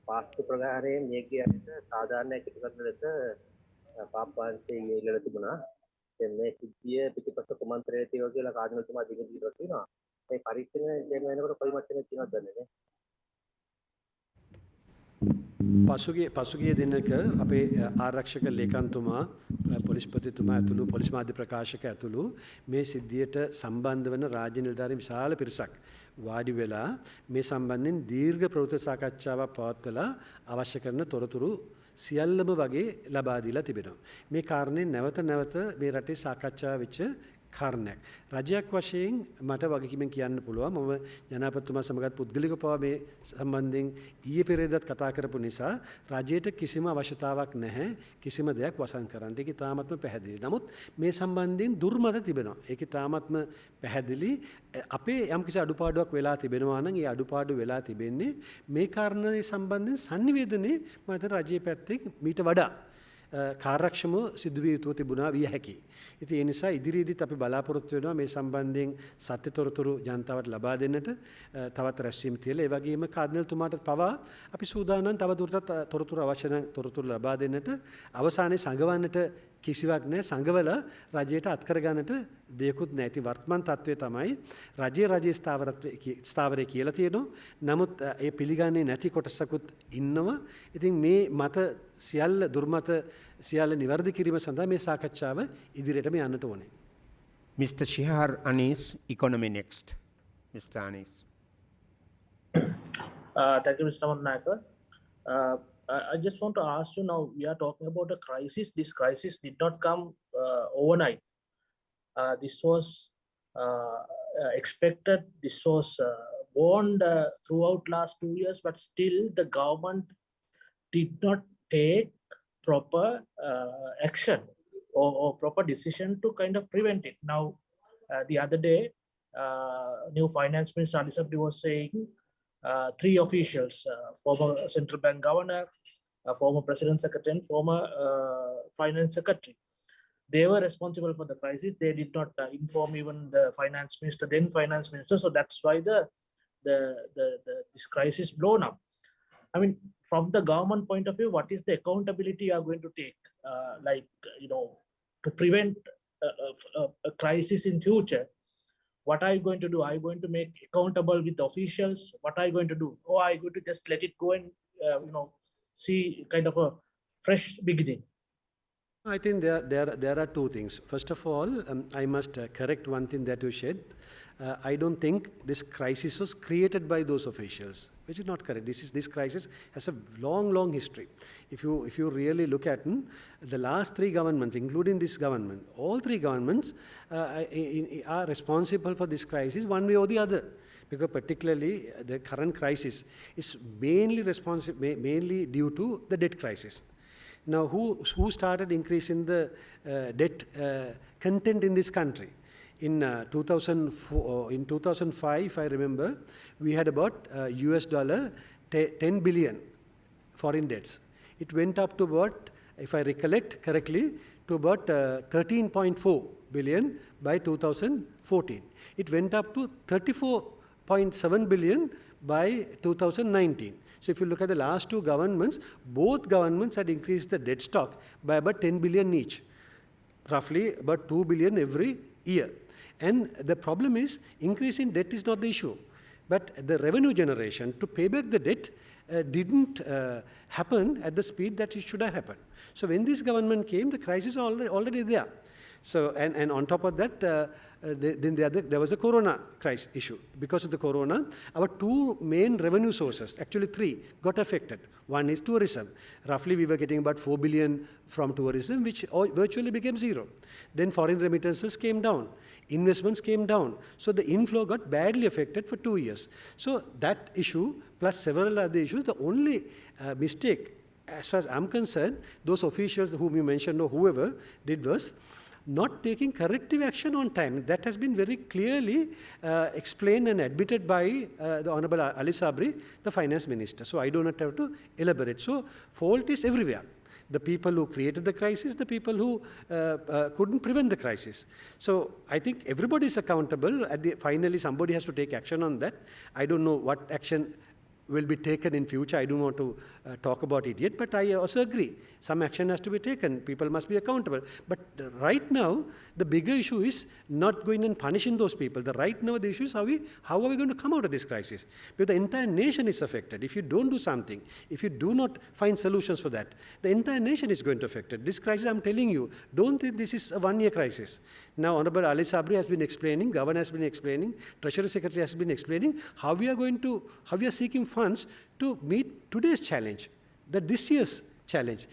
පාස්තු ප්‍රකාරයෙන් මේකයට සාධාරණයක් ඉටු කරන ලෙස පාප්පාංශයේ ඉල්ලලා තිබුණා. දැන් මේ සිද්ධිය පිටිපස්ස කුමන්ත්‍රණය තියෙනවා කියලා කාර්යනතුමා දිගට ඉල්ලලා තිනවා. මේ පරීක්ෂණ දැන් වෙනකොට කොයි මට්ටමේ තියෙනවද දන්නේ නැහැ. පසුගිය දිනක අපේ ආරක්ෂක ලේකම්තුමා පොලිස්පතිතුමා ඇතුළු පොලිස් මාධ්‍ය ප්‍රකාශක ඇතුළු මේ සිද්ධියට සම්බන්ධ වන රාජ්‍ය නිලධාරීන් විශාල පිරිසක් වාඩි වෙලා මේ සම්බන්ධයෙන් දීර්ඝ ප්‍රවෘත්ති සාකච්ඡාවක් පවත්වලා අවශ්‍ය කරන තොරතුරු සියල්ලම වගේ ලබා දීලා තිබෙනවා. මේ කාරණේ නැවත නැවත මේ රටේ සාකච්ඡා වෙච්ච කාරණයක්. රජයක් වශයෙන් මට වගකීමෙන් කියන්න පුළුවන් මම ජනාධිපතිතුමා සමගත් පුද්ගලිකව පවා මේ සම්බන්ධයෙන් ඊයේ පෙරේදත් කතා කරපු නිසා රජයට කිසිම අවශ්‍යතාවක් නැහැ කිසිම දෙයක් වසන් කරන්න. ඒක තාමත්ම පැහැදිලි. නමුත් මේ සම්බන්ධයෙන් දුර්මත තිබෙනවා. ඒක තාමත්ම පැහැදිලි. අපේ යම්කිසි අඩුපාඩුවක් වෙලා තිබෙනවා නම් ඒ අඩුපාඩු වෙලා තිබෙන්නේ මේ කාරණේ සම්බන්ධයෙන් sannivedanaye මම හිතන රජයේ පැත්තෙන් මීට වඩා කාර්යක්ෂම සිදුවිය යුතු තිබුණා විය හැකියි. ඉතින් ඒ නිසා ඉදිරියේදීත් අපි බලාපොරොත්තු වෙනවා මේ සම්බන්ධයෙන් සත්‍ය තොරතුරු ජනතාවට ලබා දෙන්නට තවත් රැස්වීම් තියලා ඒ වගේම කාර්යනතුමාට පවා අපි සූදානම් තව දුරටත් තොරතුරු අවශ්‍ය නම් තොරතුරු ලබා දෙන්නට අවසානයේ සංගවන්නට කිසිවක් නැහැ. සංගවල රජයට අත්කර ගන්නට දෙයක්වත් නැහැ. ඉතින් වර්තමාන තත්ත්වය තමයි රජයේ ස්ථාවරය කියලා තියෙනවා. නමුත් ඒ පිළිගන්නේ නැති කොටසකුත් ඉන්නවා. ඉතින් මේ මත සියල්ල දුර්මත සියල්ල නිවැරදි කිරීම සඳහා මේ සාකච්ඡාව ඉදිරියටම යන්නට ඕනේ. Mr. Shihar Anis, Economy Next. Mr. Anis. Thank you, Mr. Mannaka. I just want to ask you now, we are talking about a crisis. This crisis did not come overnight. This was expected. This was warned throughout last 2 years, but still the government did not take proper action or proper decision to kind of prevent it. Now, the other day, new Finance Minister Ali Sabri was saying 3 officials, former central bank governor, former president secretary, and former finance secretary. They were responsible for the crisis. They did not inform even the finance minister, then finance minister. So that's why this crisis blown up. I mean, from the government point of view, what is the accountability you are going to take, to prevent a crisis in future, what are you going to do? Are you going to make accountable with officials? What are you going to do? Or are you going to just let it go and see kind of a fresh beginning? I think there are two things. First of all, I must correct one thing that you said. I don't think this crisis was created by those officials, which is not correct. This crisis has a long history. If you really look at the last three governments, including this government, all three governments are responsible for this crisis one way or the other. Because particularly the current crisis is mainly due to the debt crisis. Now, who started increasing the debt content in this country? In 2005, if I remember, we had about $10 billion foreign debts. It went up to about, if I recollect correctly, to about 13.4 billion by 2014. It went up to 34.7 billion by 2019. So if you look at the last two governments, both governments had increased the debt stock by about 10 billion each, roughly about 2 billion every year. And the problem is, increase in debt is not the issue, but the revenue generation to pay back the debt didn't happen at the speed that it should have happened. So when this government came, the crisis was already there. So, and on top of that, then there was a corona crisis issue. Because of the corona, our two main revenue sources, actually three, got affected. One is tourism. Roughly, we were getting about 4 billion from tourism, which virtually became zero. Then foreign remittances came down. Investments came down. So the inflow got badly affected for 2 years. So that issue, plus several other issues, the only mistake, as far as I'm concerned, those officials whom you mentioned or whoever did was not taking corrective action on time. That has been very clearly explained and admitted by the Honorable Ali Sabri, the Finance Minister. So I do not have to elaborate. So fault is everywhere. The people who created the crisis, the people who couldn't prevent the crisis. So I think everybody is accountable. Finally, somebody has to take action on that. I don't know what action will be taken in future. I don't want to talk about it yet, but I also agree. Some action has to be taken. People must be accountable. But right now, the bigger issue is not going and punishing those people. Right now, the issue is how are we going to come out of this crisis? Because the entire nation is affected. If you don't do something, if you do not find solutions for that, the entire nation is going to be affected. This crisis, I'm telling you, don't think this is a one-year crisis. Now, Honorable Ali Sabri has been explaining, Governor has been explaining, Treasury Secretary has been explaining how we are seeking funds to meet today's challenge, this year's challenge.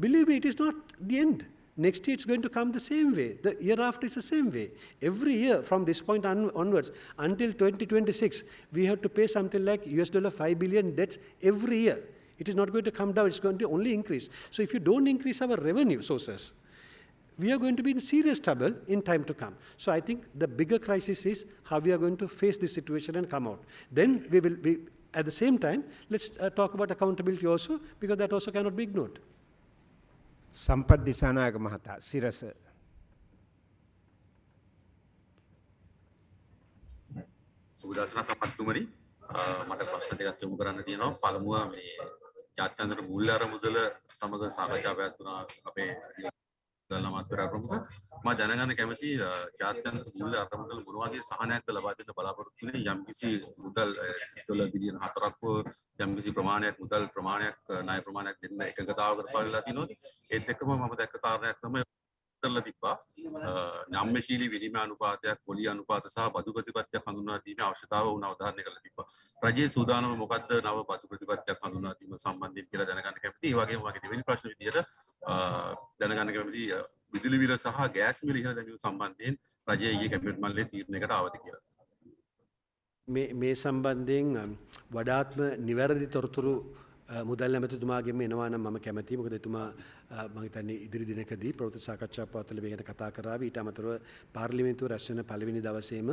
Believe me, it is not the end. Next year, it's going to come the same way. The year after is the same way. Every year from this point onwards, until 2026, we have to pay something like $5 billion debts every year. It is not going to come down. It's going to only increase. So if you don't increase our revenue sources, we are going to be in serious trouble in time to come. So I think the bigger crisis is how we are going to face this situation and come out. Then we will be, at the same time, let's talk about accountability also, because that also cannot be ignored. සම්පත් දිසානායක මහතා සිරස සුබදසනක් අපතුමනි මට ප්‍රශ්න ටිකක් යොමු කරන්න තියෙනවා පළමුව මේ ජාත්‍යන්තර මූල්‍ය අරමුදල සමග සාකච්ඡා පැවැත්වුණා අපේ ගල්නමාත්‍ර ප්‍රමුඛ මම දැනගන්න කැමති ජාත්‍යන්තර මූල්‍ය අරමුදල මොන වගේ සහනයක්ද ලබා දෙන්න බලාපොරොත්තු වෙන්නේ යම්කිසි මුදල් $1 බිලියන 4ක් යම්කිසි ප්‍රමාණයක් මුදල් ප්‍රමාණයක් ණය ප්‍රමාණයක් දෙන්න එකගතාවකට පාවිලා තිනොත් ඒත් එක්කම මම දැක්ක කාරණයක් තමයි කරලා තිබ්බා නාම්‍යශීලී විනිමය අනුපාතයක් පොලි අනුපාත සහ බදු ප්‍රතිපත්තියක් හඳුන්වා දීමේ අවශ්‍යතාව වුණ අවධාරණය කරලා තිබ්බා රජයේ සූදානම මොකද්ද නව බදු ප්‍රතිපත්තියක් හඳුන්වා දීම සම්බන්ධයෙන් කියලා දැනගන්න කැමතියි ඒ වගේම මගේ දෙවෙනි ප්‍රශ්න විදියට දැනගන්න කැමතියි විදුලි බිල සහ ගෑස් මිල ඉහළ දැමීම සම්බන්ධයෙන් රජයේ ඊයේ කැබිනට් මණ්ඩලයේ තීරණයකට ආවද කියලා මේ සම්බන්ධයෙන් වඩාත්ම නිවැරදි තොරතුරු මුදල් ඇමතිතුමාගෙන් එනවා නම් මම කැමතියි. මොකද එතුමා මම හිතන්නේ ඉදිරි දිනකදී ප්‍රවෘත්ති සාකච්ඡා පවත්වලා මේ ගැන කතා කරාවි. ඊට අමතරව පාර්ලිමේන්තුව රැස් වෙන පළවෙනි දවසේම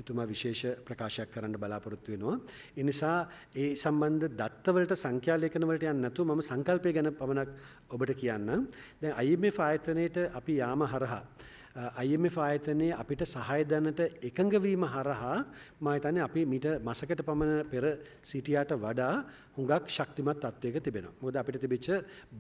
එතුමා විශේෂ ප්‍රකාශයක් කරන්න බලාපොරොත්තු වෙනවා. ඒ නිසා ඒ සම්බන්ධ දත්තවලට සංඛ්‍යා ලේඛන වලට යන්නේ නැතුව මම සංකල්පය ගැන පමණක් ඔබට කියන්නම්. දැන් IMF ආයතනයේට අපි යාම හරහා IMF ආයතනයේ අපිට සහාය දැනට එකඟ වීම හරහා මම හිතන්නේ අපි මීට මාසකට පමණ පෙර සිටියාට වඩා හුඟක් ශක්තිමත් තත්වයක තිබෙනවා. මොකද අපිට තිබිච්ච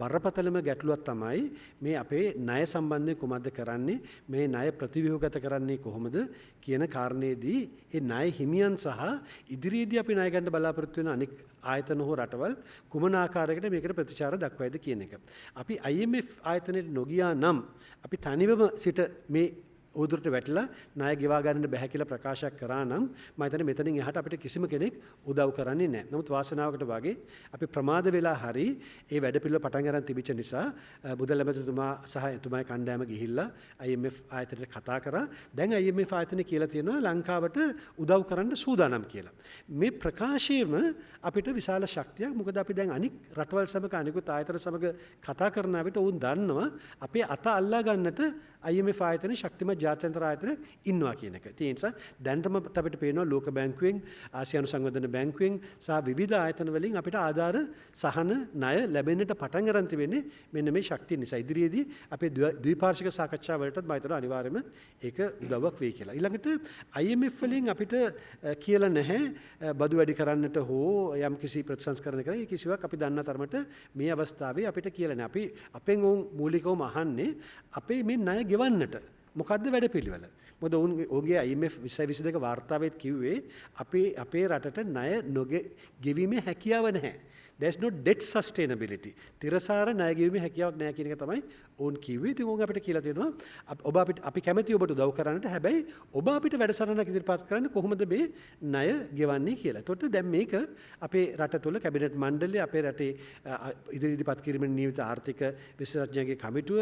බරපතලම ගැටලුවක් තමයි මේ අපේ ණය සම්බන්ධයෙන් කුමක්ද කරන්නේ, මේ ණය ප්‍රතිව්‍යුහගත කරන්නේ කොහොමද කියන කාරණේදී ඒ ණය හිමියන් සහ ඉදිරියේදී අපි ණය ගන්න බලාපොරොත්තු වෙන අනෙක් ආයතන හෝ රටවල් කුමන ආකාරයකට මේකට ප්‍රතිචාර දක්වයිද කියන එක. අපි IMF ආයතනයේ නොගියා නම් අපි තනිවම සිට මේ උදුරට වැටලා ණය ගෙවා ගන්න බැහැ කියලා ප්‍රකාශයක් කරා නම් මම හිතන්නේ මෙතනින් එහාට අපිට කිසිම කෙනෙක් උදව් කරන්නේ නැහැ. නමුත් වාසනාවකට වගේ අපි ප්‍රමාද වෙලා හරි ඒ වැඩපිළිවෙල පටන් ගන්න තිබිච්ච නිසා බුදල් ඇමතිතුමා සහ එතුමාගේ කණ්ඩායම ගිහිල්ලා IMF ආයතනයට කතා කරා. දැන් IMF ආයතනය කියලා තියෙනවා ලංකාවට උදව් කරන්න සූදානම් කියලා. මේ ප්‍රකාශයම අපිට විශාල ශක්තියක්. මොකද අපි දැන් අනික් රටවල් සමග අනිකුත් ආයතන සමග කතා කරන විට වුන් දන්නවා අපේ අත අල්ලා ගන්නට IMF ආයතනයේ ශක්තිමත් ජාත්‍යන්තර ආයතන ඉන්නවා කියන එක. ඒ නිසා දැන්ටම අපිට පේනවා ලෝක බැංකුවෙන්, ආසියානු සංවර්ධන බැංකුවෙන් සහ විවිධ ආයතන වලින් අපිට ආධාර සහන ණය ලැබෙන්නට පටන් ගන්න තිබෙන්නේ මෙන්න මේ ශක්තිය නිසා. ඉදිරියේදී අපේ ද්විපාර්ශ්වික සාකච්ඡා වලටත් මම හිතනවා අනිවාර්යයෙන්ම ඒක උදව්වක් වෙයි කියලා. ඊළඟට IMF වලින් අපිට කියලා නැහැ බදු වැඩි කරන්නට හෝ යම් කිසි ප්‍රතිසංස්කරණ කරන කිසිවක් අපි දන්නා තරමට මේ අවස්ථාවේ අපිට කියලා නැහැ. අපි අපෙන් මූලිකවම අහන්නේ අපේ මේ ණය ගෙවන්නට මොකද්ද වැඩපිළිවෙල? මොකද ඔවුන්ගේ IMF 2022 වාර්තාවෙත් කිව්වේ අපේ රටට ණය ගෙවීමේ හැකියාව නැහැ. There's no debt sustainability. තිරසාර ණය ගෙවීමේ හැකියාවක් නැහැ කියන එක තමයි ඔවුන් කිව්වේ. ඉතින් ඔවුන් අපිට කියලා තියෙනවා ඔබ අපි කැමැති ඔබට උදව් කරන්නට. හැබැයි ඔබ අපිට වැඩසටහනක් ඉදිරිපත් කරන්න කොහොමද මේ ණය ගෙවන්නේ කියලා. එතකොට දැන් මේක අපේ රට තුළ කැබිනට් මණ්ඩලය, අපේ රටේ ඉදිරිපත් කිරීමේ නියමිත ආර්ථික විශේෂඥගේ කමිටුව,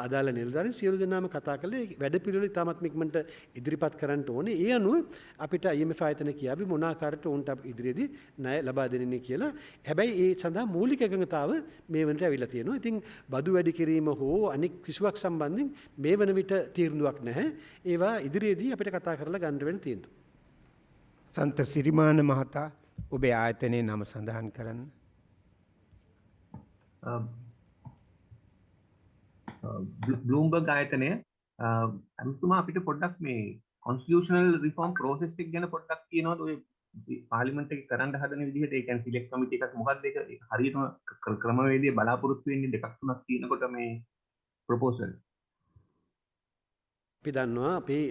අදාළ නිලධාරීන් සියලු දෙනාම කතා කළේ වැඩපිළිවෙල ඉතාමත් ඉක්මනට ඉදිරිපත් කරන්න ඕනේ. ඒ අනුව අපිට IMF ආයතන කියාවි මොන ආකාරයට උන්ට ඉදිරියේදී ණය ලබා දෙන්නේ කියලා. හැබැයි ඒ සඳහා මූලික එකඟතාව මේ වෙනට ඇවිල්ලා තියෙනවා. ඉතින් බදු වැඩි කිරීම හෝ අනික් කිසිවක් සම්බන්ධයෙන් මේ වන විට තීරණයක් නැහැ. ඒවා ඉදිරියේදී අපිට කතා කරලා ගන්න වෙන තීන්දුව. සන්ත සිරිමාන මහතා ඔබේ ආයතනයේ නම සඳහන් කරන්න. බ්ලූම්බර්ග් ආයතනය අමුතුමා අපිට පොඩ්ඩක් මේ කොන්ස්ටිටියුෂනල් රිෆෝම් ප්‍රොසෙස් එක ගැන පොඩ්ඩක් කියනවාද? ඔය පාර්ලිමේන්තු එකේ කරන්න හදන විදිහට ඒ කියන්නේ සිලෙක්ට් කමිටි එකක් මොකක්ද ඒක හරියටම ක්‍රමවේදය බලාපොරොත්තු වෙන්නේ දෙකක් තුනක් තියෙනකොට මේ ප්‍රොපෝසල් අපි දන්නවා අපේ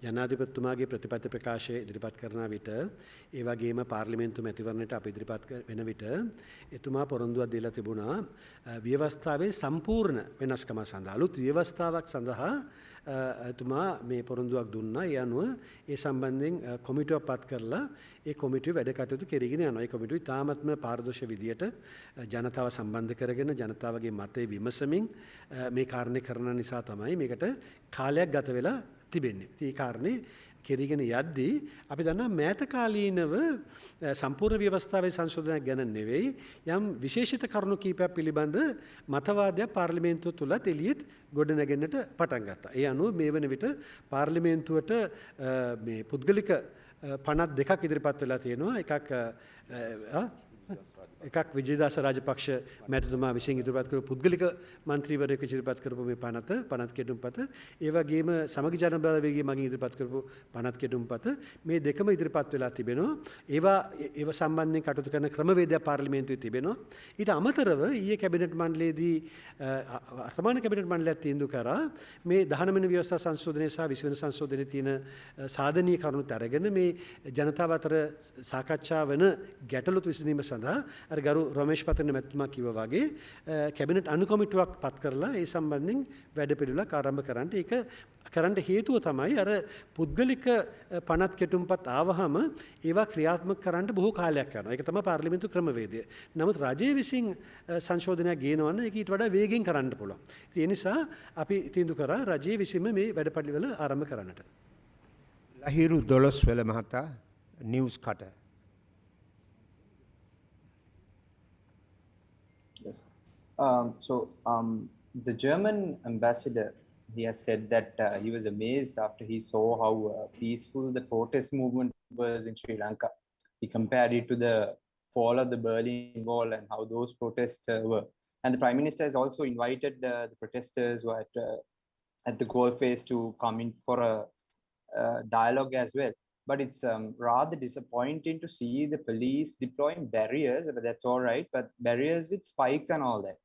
ජනාධිපතිතුමාගේ ප්‍රතිපත්ති ප්‍රකාශය ඉදිරිපත් කරන විට ඒ වගේම පාර්ලිමේන්තු මැතිවරණයට අපි ඉදිරිපත් වෙන විට එතුමා පොරොන්දුවක් දීලා තිබුණා ව්‍යවස්ථාවේ සම්පූර්ණ වෙනස්කම සඳහා අලුත් ව්‍යවස්ථාවක් සඳහා එතුමා මේ පොරොන්දුවක් දුන්නා. ඒ අනුව ඒ සම්බන්ධයෙන් කොමිටුවක් පත් කරලා ඒ කොමිටුවේ වැඩ කටයුතු කෙරෙගෙන යනවා. ඒ කොමිටුව ඉතාමත්ම පාරදර්ශක විදියට ජනතාව සම්බන්ධ කරගෙන ජනතාවගේ මතය විමසමින් මේ කාරණේ කරන නිසා තමයි මේකට කාලයක් ගත වෙලා තිබෙන්නේ. ඒ කාරණේ කෙරීගෙන යද්දී අපි දන්නවා මෑත කාලීනව සම්පූර්ණ ව්‍යවස්ථාවේ සංශෝධනයක් ගැන නෙවෙයි යම් විශේෂිත කරුණු කීපයක් පිළිබඳ මතවාදයක් පාර්ලිමේන්තුව තුලත් එළියෙත් ගොඩනැගෙන්නට පටන් ගත්තා. ඒ අනුව මේ වන විට පාර්ලිමේන්තුවට මේ පුද්ගලික 52ක් ඉදිරිපත් වෙලා තියෙනවා. එකක් විජේදාස රාජපක්ෂ මැතිතුමා විසින් ඉදිරිපත් කරපු පුද්ගලික මන්ත්‍රීවරයෙකු ඉදිරිපත් කරපු මේ පනත් කෙටුම්පත, ඒ වගේම සමගි ජන බලවේගයේ මගින් ඉදිරිපත් කරපු පනත් කෙටුම්පත, මේ දෙකම ඉදිරිපත් වෙලා තිබෙනවා. ඒව සම්බන්ධයෙන් කටයුතු කරන ක්‍රමවේදය පාර්ලිමේන්තුවේ තිබෙනවා. ඊට අමතරව ඊයේ කැබිනට් මණ්ඩලයේදී වර්තමාන කැබිනට් මණ්ඩලයත් තීන්දුව කරා මේ 19 වෙනි ව්‍යවස්ථා සංශෝධනය සහ 20 වෙනි සංශෝධනයේ තියෙන සාධනීය කරුණුත් අරගෙන මේ ජනතාව අතර සාකච්ඡා වන ගැටලුත් විසඳීම සඳහා අර ගරු රමේෂ් පතන මැතිතුමා කිව්වා වගේ කැබිනට් අනුකමිටුවක් පත් කරලා ඒ සම්බන්ධයෙන් වැඩපිළිවෙලක් ආරම්භ කරන්න. ඒක කරන්න හේතුව තමයි අර පුද්ගලික පනත් කෙටුම්පත් ආවහම ඒවා ක්‍රියාත්මක කරන්න බොහෝ කාලයක් යනවා. ඒක තමයි පාර්ලිමේන්තු ක්‍රමවේදය. නමුත් රජය විසින් සංශෝධනයක් ගේනවා නම් ඒක ඊට වඩා වේගෙන් කරන්න පුළුවන්. ඒ නිසා අපි තීන්දුව කරා රජය විසින්ම මේ වැඩපිළිවෙල ආරම්භ කරන්නට. ලහිරු දොළොස්වැල මහතා නිවුස් කට. Yes. The German ambassador, he has said that he was amazed after he saw how peaceful the protest movement was in Sri Lanka. He compared it to the fall of the Berlin Wall and how those protests were. And the Prime Minister has also invited the protesters who are at at the goalface to come in for a dialogue as well. But it's rather disappointing to see the police deploying barriers. But that's all right, but barriers with spikes and all that.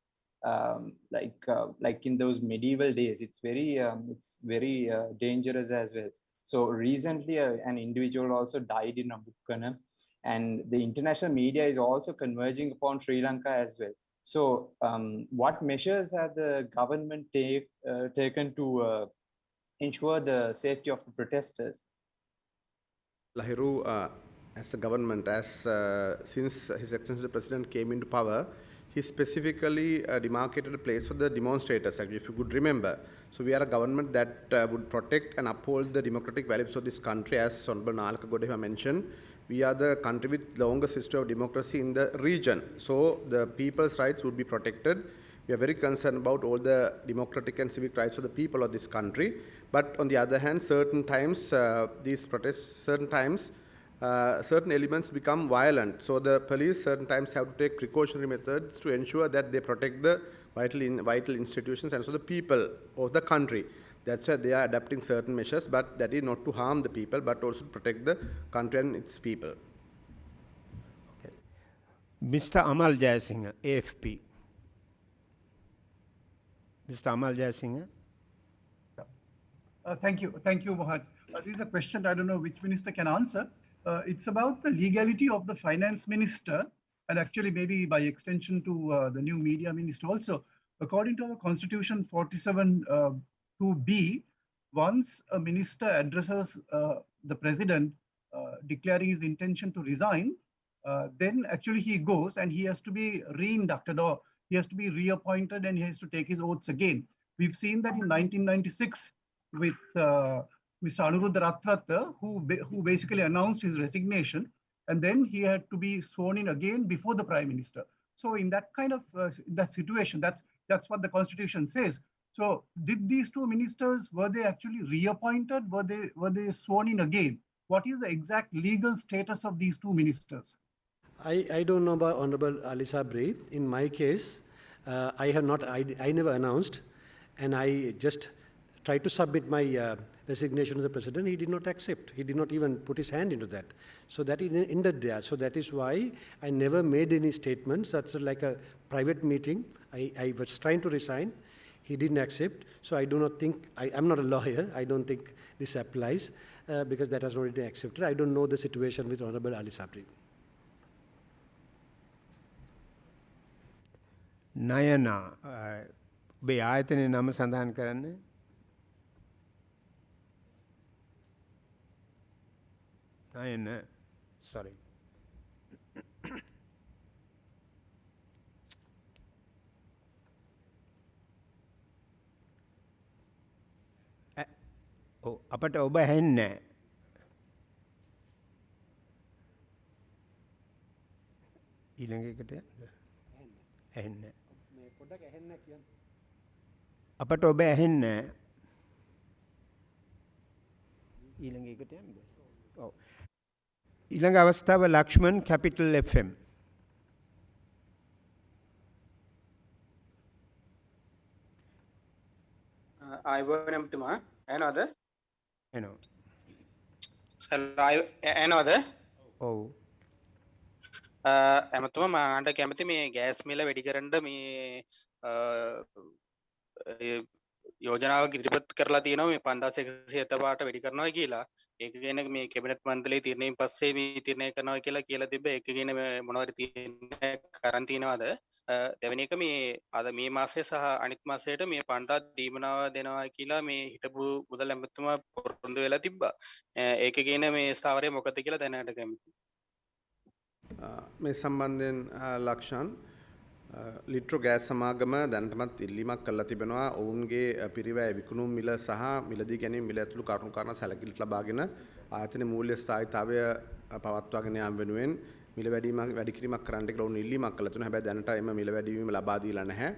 Like in those medieval days, it's very dangerous as well. So recently, an individual also died in Abukkana, and the international media is also converging upon Sri Lanka as well. So, what measures have the government taken to ensure the safety of the protesters? Lahiru, as a government, since His Excellency the President came into power, he specifically demarcated a place for the demonstrators, actually, if you could remember. So we are a government that would protect and uphold the democratic values of this country. As Honorable Nalaka Godeva mentioned, we are the country with the longest history of democracy in the region. So the people's rights would be protected. We are very concerned about all the democratic and civic rights of the people of this country. But on the other hand, certain times, these protests, certain elements become violent. So the police certain times have to take precautionary methods to ensure that they protect the vital institutions and so the people of the country. That's why they are adopting certain measures, but that is not to harm the people, but also to protect the country and its people. Okay. Mr. Amal Jayasinghe, AFP. Mr. Amal Jayasinghe. Thank you, Mohan. This is a question I don't know which minister can answer. It's about the legality of the finance minister, and actually maybe by extension to the new media minister also. According to our constitution 47(2)(b), once a minister addresses the president declaring his intention to resign, then actually he goes and he has to be re-inducted, or he has to be reappointed, and he has to take his oaths again. We've seen that in 1996 with Mr. Anuruddha Ratwatta, who basically announced his resignation, and then he had to be sworn in again before the Prime Minister. So in that kind of that situation, that's what the Constitution says. So did these two ministers, were they actually reappointed? Were they sworn in again? What is the exact legal status of these two ministers? I don't know about Honorable Ali Sabri. In my case, I never announced, and I just tried to submit my resignation to the president. He did not accept. He did not even put his hand into that. So that ended there. So that is why I never made any statements. That's like a private meeting. I was trying to resign. He didn't accept. So I do not think, I'm not a lawyer. I don't think this applies because that has already been accepted. I don't know the situation with Honorable Ali Sabri. Nayana, be ආයතනයේ නම සඳහන් කරන්න. Nayana, sorry. අපට ඔබ ඇහෙන්නේ නැහැ. ඊළඟ එකට ඇහෙන්නේ නැහැ. මේ පොඩ්ඩක් ඇහෙන්නේ කියන්න. අපට ඔබ ඇහෙන්නේ නැහැ. ඊළඟ එකට යන්න. ඔව්. ඊළඟ අවස්ථාව ලක්ෂ්මන් කැපිටල් FM. ආයුබෝවන් එම්තුමා ඇහෙනවද? ඇහෙනවා. ඇහෙනවද? ඔව්. ඇමතුමා මාන්ට කැමති මේ ගෑස් මිල වැඩි කරන්න මේ යෝජනාවක් ඉදිරිපත් කරලා තියෙනවා මේ 5170 පාට වැඩි කරනවා කියලා. ඒක ගැන මේ කැබිනට් මණ්ඩලයේ තීරණයෙන් පස්සේ මේ තීරණය කරනවා කියලා තිබ්බ. ඒක ගැන මොනවද තීරණය කරන් තියනවද? දෙවෙනි එක මේ අද මේ මාසයේ සහ අනිත් මාසයට මේ පන්දා දීමනාව දෙනවා කියලා මේ හිටපු මුදල් ඇමතුමා පොරොන්දු වෙලා තිබ්බා. ඒක ගැන මේ ස්ථාවරය මොකද කියලා දැනගන්න කැමතියි. මේ සම්බන්ධයෙන් ලක්ෂන් ලිට්‍රෝ ගෑස් සමාගම දැනටමත් ඉල්ලීමක් කරලා තිබෙනවා ඔවුන්ගේ පිරිවැය විකුණුම් මිල සහ මිලදී ගැනීම මිල ඇතුළු කරුණු කාරණා සැලකිලිට ලබාගෙන ආයතනයේ මූල්‍ය ස්ථායීතාවය පවත්වාගෙන යාම වෙනුවෙන් මිල වැඩි කිරීමක් කරන්න කියලා ඔවුන් ඉල්ලීමක් කළා තුන. හැබැයි දැනට එම මිල වැඩිවීම ලබා දීලා නැහැ.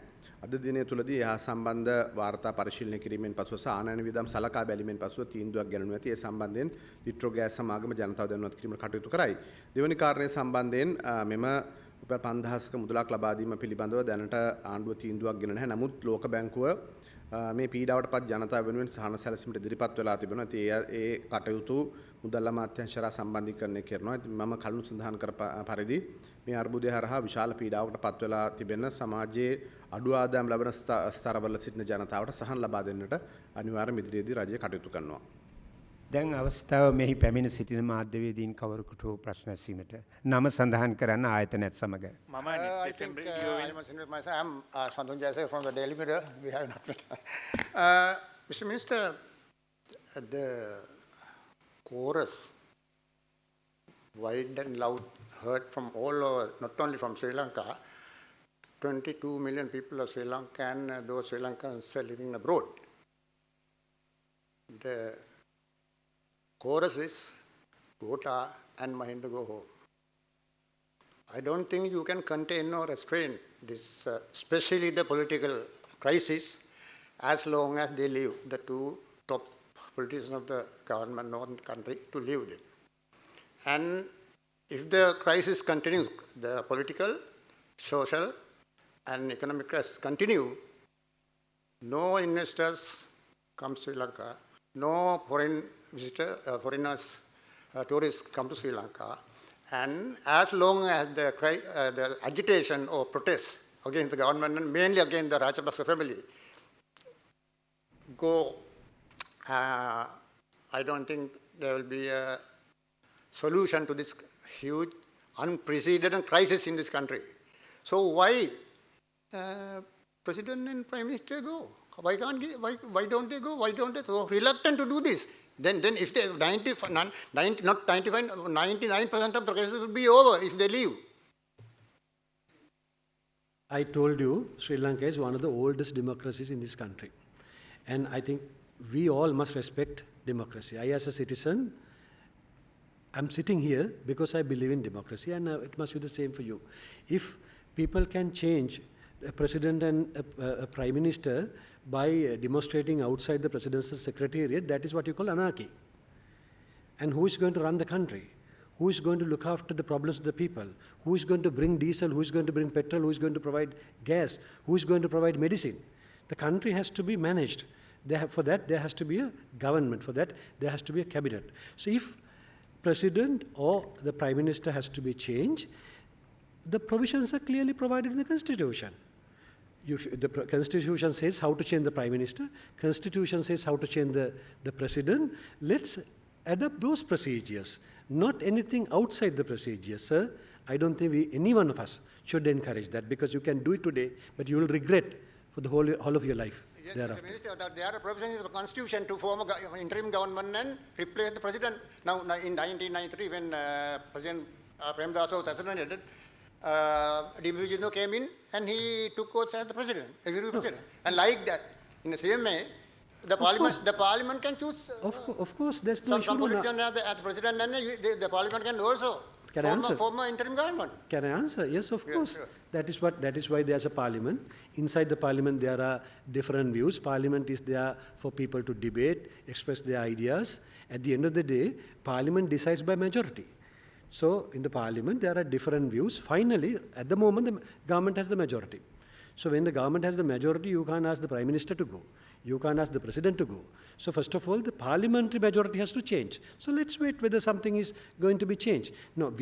අද දිනය තුලදී එහා සම්බන්ධ වාර්තා පරිශීලනය කිරීමෙන් පසුව සහ ආනයන වියදම් සලකා බැලීමෙන් පසුව තීන්දුවක් ගැනීම ඇති. ඒ සම්බන්ධයෙන් ලිට්‍රෝ ගෑස් සමාගම ජනතාව දැනුවත් කිරීමට කටයුතු කරයි. දෙවැනි කාරණය සම්බන්ධයෙන් මෙම රුපියල් 5000ක මුදලක් ලබා දීම පිළිබඳව දැනට ආණ්ඩුව තීන්දුවක් ගෙන නැහැ. නමුත් ලෝක බැංකුව මේ පීඩාවටපත් ජනතාව වෙනුවෙන් සහන සැලසීමට ඉදිරිපත් වෙලා තිබෙනවා. ඉතින් ඒ කටයුතු මුදල් අමාත්‍යාංශය හරහා සම්බන්ධීකරණය කරනවා. ඉතින් මම කලින් සඳහන් කර පරිදි මේ අර්බුදය හරහා විශාල පීඩාවකටපත් වෙලා තිබෙන සමාජයේ අඩු ආදායම් ලබන ස්තරවල සිටින ජනතාවට සහන ලබා දෙන්නට අනිවාර්යයෙන් ඉදිරියේදී රජය කටයුතු කරනවා. දැන් අවස්ථාව මෙහි පැමිණ සිටින මාධ්‍යවේදීන් කවරෙකුට ප්‍රශ්න ඇසීමට නම සඳහන් කරන්න ආයතනයත් සමග. I think I must introduce myself. I'm Santun Jayasek from the Daily Mirror. We have not met. Mr. Minister, the chorus, wide and loud, heard from all over, not only from Sri Lanka, 22 million people of Sri Lanka and those Sri Lankans living abroad. The chorus is Gota and Mahinda go home. I don't think you can contain or restrain this, especially the political crisis, as long as they leave the two top politicians of the government of the country to leave them. And if the crisis continues, the political, social, and economic crisis continue, no investors come to Sri Lanka, no foreigners, tourists come to Sri Lanka. And as long as the agitation or protest against the government, and mainly against the Rajapaksa family, go, I don't think there will be a solution to this huge, unprecedented crisis in this country. So why President and Prime Minister go? Why don't they go? Why don't they? So reluctant to do this. Then if they 99% of the cases will be over if they leave. I told you Sri Lanka is one of the oldest democracies in this country. And I think we all must respect democracy. I as a citizen, I'm sitting here because I believe in democracy, and it must be the same for you. If people can change a president and a prime minister by demonstrating outside the presidential secretariat, that is what you call anarchy. And who is going to run the country? Who is going to look after the problems of the people? Who is going to bring diesel? Who is going to bring petrol? Who is going to provide gas? Who is going to provide medicine? The country has to be managed. For that, there has to be a government. For that, there has to be a cabinet. So if president or the prime minister has to be changed, the provisions are clearly provided in the Constitution. The Constitution says how to change the Prime Minister. Constitution says how to change the President. Let's adapt those procedures, not anything outside the procedures, sir. I don't think any one of us should encourage that, because you can do it today, but you will regret for the whole of your life. Yes, Mr. Minister, there are provisions in the Constitution to form an interim government and replace the President. Now in 1993, when President Premdas was assassinated, D.B. Wijindo came in and he took oath as the president, executive president. And like that, in the same way, the parliament can choose. Of course, there's no issue. Some politician as president, and the parliament can also form an interim government. Can I answer? Yes, of course. Sure. That is why there's a parliament. Inside the parliament, there are different views. Parliament is there for people to debate, express their ideas. At the end of the day, parliament decides by majority. So in the parliament, there are different views. Finally, at the moment, the government has the majority. So when the government has the majority, you can't ask the prime minister to go. You can't ask the president to go. So first of all, the parliamentary majority has to change. So let's wait whether something is going to be changed. No,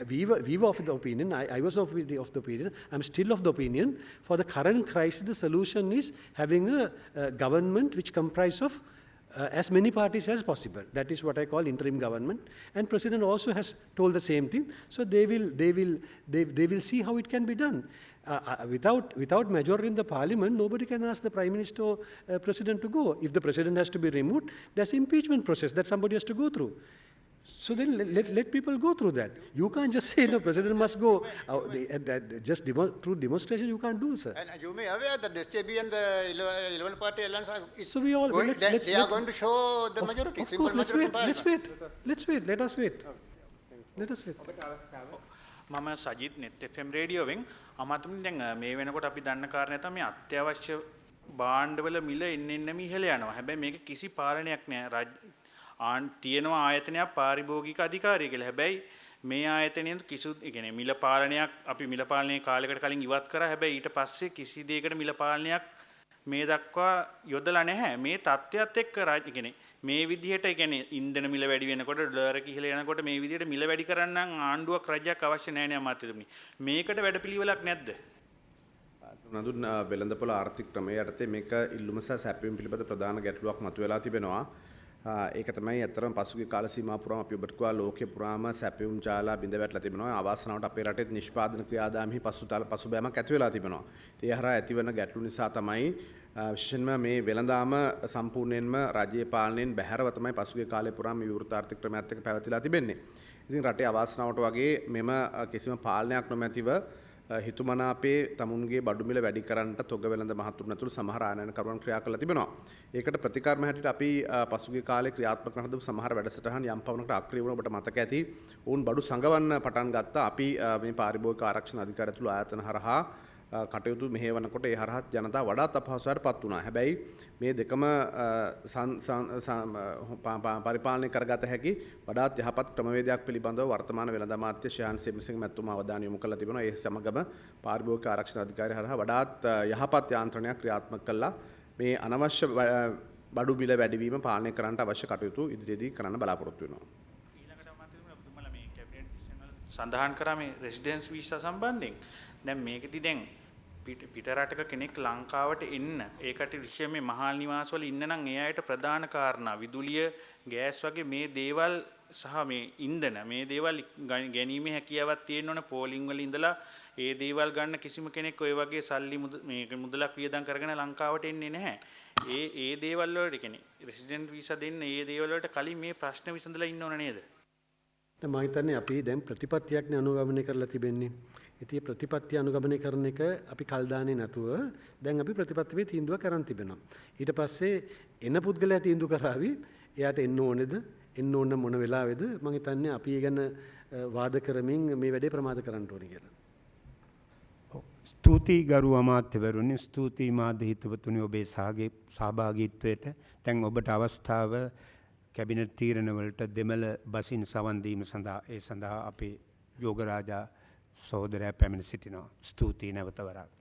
we were of the opinion, I was of the opinion, I'm still of the opinion, for the current crisis, the solution is having a government which comprises of as many parties as possible. That is what I call interim government. And President also has told the same thing. So they will see how it can be done. Without majority in the parliament, nobody can ask the prime minister or president to go. If the president has to be removed, there's impeachment process that somebody has to go through. So then let people go through that. You can't just say the president must go. Just through demonstration, you can't do, sir. And you may be aware that the SJB and the 11 party alliance are they are going to show the majority. Of course, let's wait. Let us wait. මම Sajith net FM රේඩියෝවෙන් අමාතුමින් දැන් මේ වෙනකොට අපි දන්න කාරණේ තමයි මේ අත්‍යවශ්‍ය භාණ්ඩවල මිල එන්න ඉහළ යනවා. හැබැයි මේක කිසි පාලනයක් නෑ. තියෙනවා ආයතනයක් පාරිභෝගික අධිකාරිය කියලා. හැබැයි මේ ආයතනයේ කිසිදු කියන්නේ මිල පාලනයක් අපි මිල පාලනයේ කාලයකට කලින් ඉවත් කරා. හැබැයි ඊට පස්සේ කිසි දෙයකට මිල පාලනයක් මේ දක්වා යොදලා නැහැ. මේ තත්ත්වයට එක්ක කියන්නේ මේ විදිහට කියන්නේ ඉන්ධන මිල වැඩි වෙනකොට ඩොලර් එක ඉහළ යනකොට මේ විදිහට මිල වැඩි කරන්න ආණ්ඩුවක් රජයක් අවශ්‍ය නැහැ නේ අමාත්‍යතුමනි. මේකට වැඩපිළිවෙලක් නැද්ද? නඳුන් වෙළඳපොළ ආර්ථික ක්‍රමය යටතේ මේක ඉල්ලුම සහ සැපයීම පිළිබඳ ප්‍රධාන ගැටලුවක් මතුවලා තිබෙනවා. ඒක තමයි ඇත්තටම පසුගිය කාල සීමාව පුරාම අපි ඔබට කිව්වා ලෝකේ පුරාම සැපයුම් ජාලා බිඳ වැටලා තිබෙනවා. අවාසනාවට අපේ රටේ නිෂ්පාදන ක්‍රියාදාමෙහි පසුබෑමක් ඇති වෙලා තිබෙනවා. ඒ හරහා ඇතිවන ගැටලු නිසා තමයි විශේෂයෙන්ම මේ වෙළඳාම සම්පූර්ණයෙන්ම රාජ්‍ය පාලනයෙන් බැහැරව තමයි පසුගිය කාලේ පුරාම විවෘත ආර්ථික ක්‍රමයක් එක්ක පැවතිලා තිබෙන්නේ. ඉතින් රටේ අවාසනාවට වගේ මෙම කිසිම පාලනයක් නොමැතිව හිතුමනාපේ තමුන්ගේ බඩු මිල වැඩි කරන්නට තොග වෙළඳ මහතුරුන් ඇතුළු සමහර ආනයනකරුවන් ක්‍රියා කළා තිබෙනවා. ඒකට ප්‍රතිකාරම හැටියට අපි පසුගිය කාලේ ක්‍රියාත්මක කරන සමහර වැඩසටහන් යම් පවණකට අක්‍රිය වුණ ඔබට මතක ඇති. වුන් බඩු සංගවන්න පටන් ගත්තා. අපි මේ පාරිභෝගික ආරක්ෂණ අධිකාරිය ඇතුළු ආයතන හරහා කටයුතු මෙහෙවනකොට ඒ හරහා ජනතාව වඩාත් අපහසුතාවයටපත් වුණා. හැබැයි මේ දෙකම පරිපාලනය කරගත හැකි වඩාත් යහපත් ක්‍රමවේදයක් පිළිබඳව වර්තමාන වෙළඳ අමාත්‍ය ශාන් සෙම්සිංහ මැතිතුමා අවධානය යොමු කළා තිබෙනවා. ඒ සමගම පාරිභෝගික ආරක්ෂණ අධිකාරිය හරහා වඩාත් යහපත් යාන්ත්‍රණයක් ක්‍රියාත්මක කළා. මේ අනවශ්‍ය බඩු මිල වැඩිවීම පාලනය කරන්නට අවශ්‍ය කටයුතු ඉදිරියේදී කරන්න බලාපොරොත්තු වෙනවා. සඳහන් කරා මේ රෙසිඩෙන්ස් වීසා සම්බන්ධයෙන්. දැන් මේකෙදි දැන් පිට රටක කෙනෙක් ලංකාවට එන්න ඒකට විශේෂයෙන් මේ මහල් නිවාසවල ඉන්න නම් ඒ අයට ප්‍රධාන කාරණා විදුලිය ගෑස් වගේ මේ දේවල් සහ මේ ඉන්ධන මේ දේවල් ගැනීමේ හැකියාවක් තියෙන්න ඕන. පෝලිං වල ඉඳලා ඒ දේවල් ගන්න කිසිම කෙනෙක් ඔය වගේ සල්ලි මේක මුදලක් වියදම් කරගෙන ලංකාවට එන්නේ නැහැ. ඒ දේවල් වලට කියන්නේ රෙසිඩෙන්ට් වීසා දෙන්න ඒ දේවල් වලට කලින් මේ ප්‍රශ්න විසඳලා ඉන්න ඕන නේද? මම හිතන්නේ අපි දැන් ප්‍රතිපත්තියක්නේ අනුගමනය කරලා තිබෙන්නේ. ඉතින් ප්‍රතිපත්තිය අනුගමනය කරන එක අපි කල් දාන්නේ නැතුව දැන් අපි ප්‍රතිපත්තියේ තීන්දුව කරන් තිබෙනවා. ඊට පස්සේ එන පුද්ගලයා තීන්දුව කරાવી එයාට එන්න ඕනේද එන්න ඕන මොන වෙලාවේද මම හිතන්නේ අපි ඒ ගැන වාද කරමින් මේ වැඩේ ප්‍රමාද කරන්න ඕනේ කියලා. ස්තුතියි ගරු අමාත්‍යවරුනි, ස්තුතියි මාධ්‍ය හිතවතුනි ඔබේ සහභාගීත්වයට. දැන් ඔබට අවස්ථාව කැබිනට් තීරණවලට දෙමළ බසින් සවන් දීම සඳහා ඒ සඳහා අපේ යෝගරාජා සහෝදරයා පැමිණ සිටිනවා. ස්තුතියි නැවත වරක්.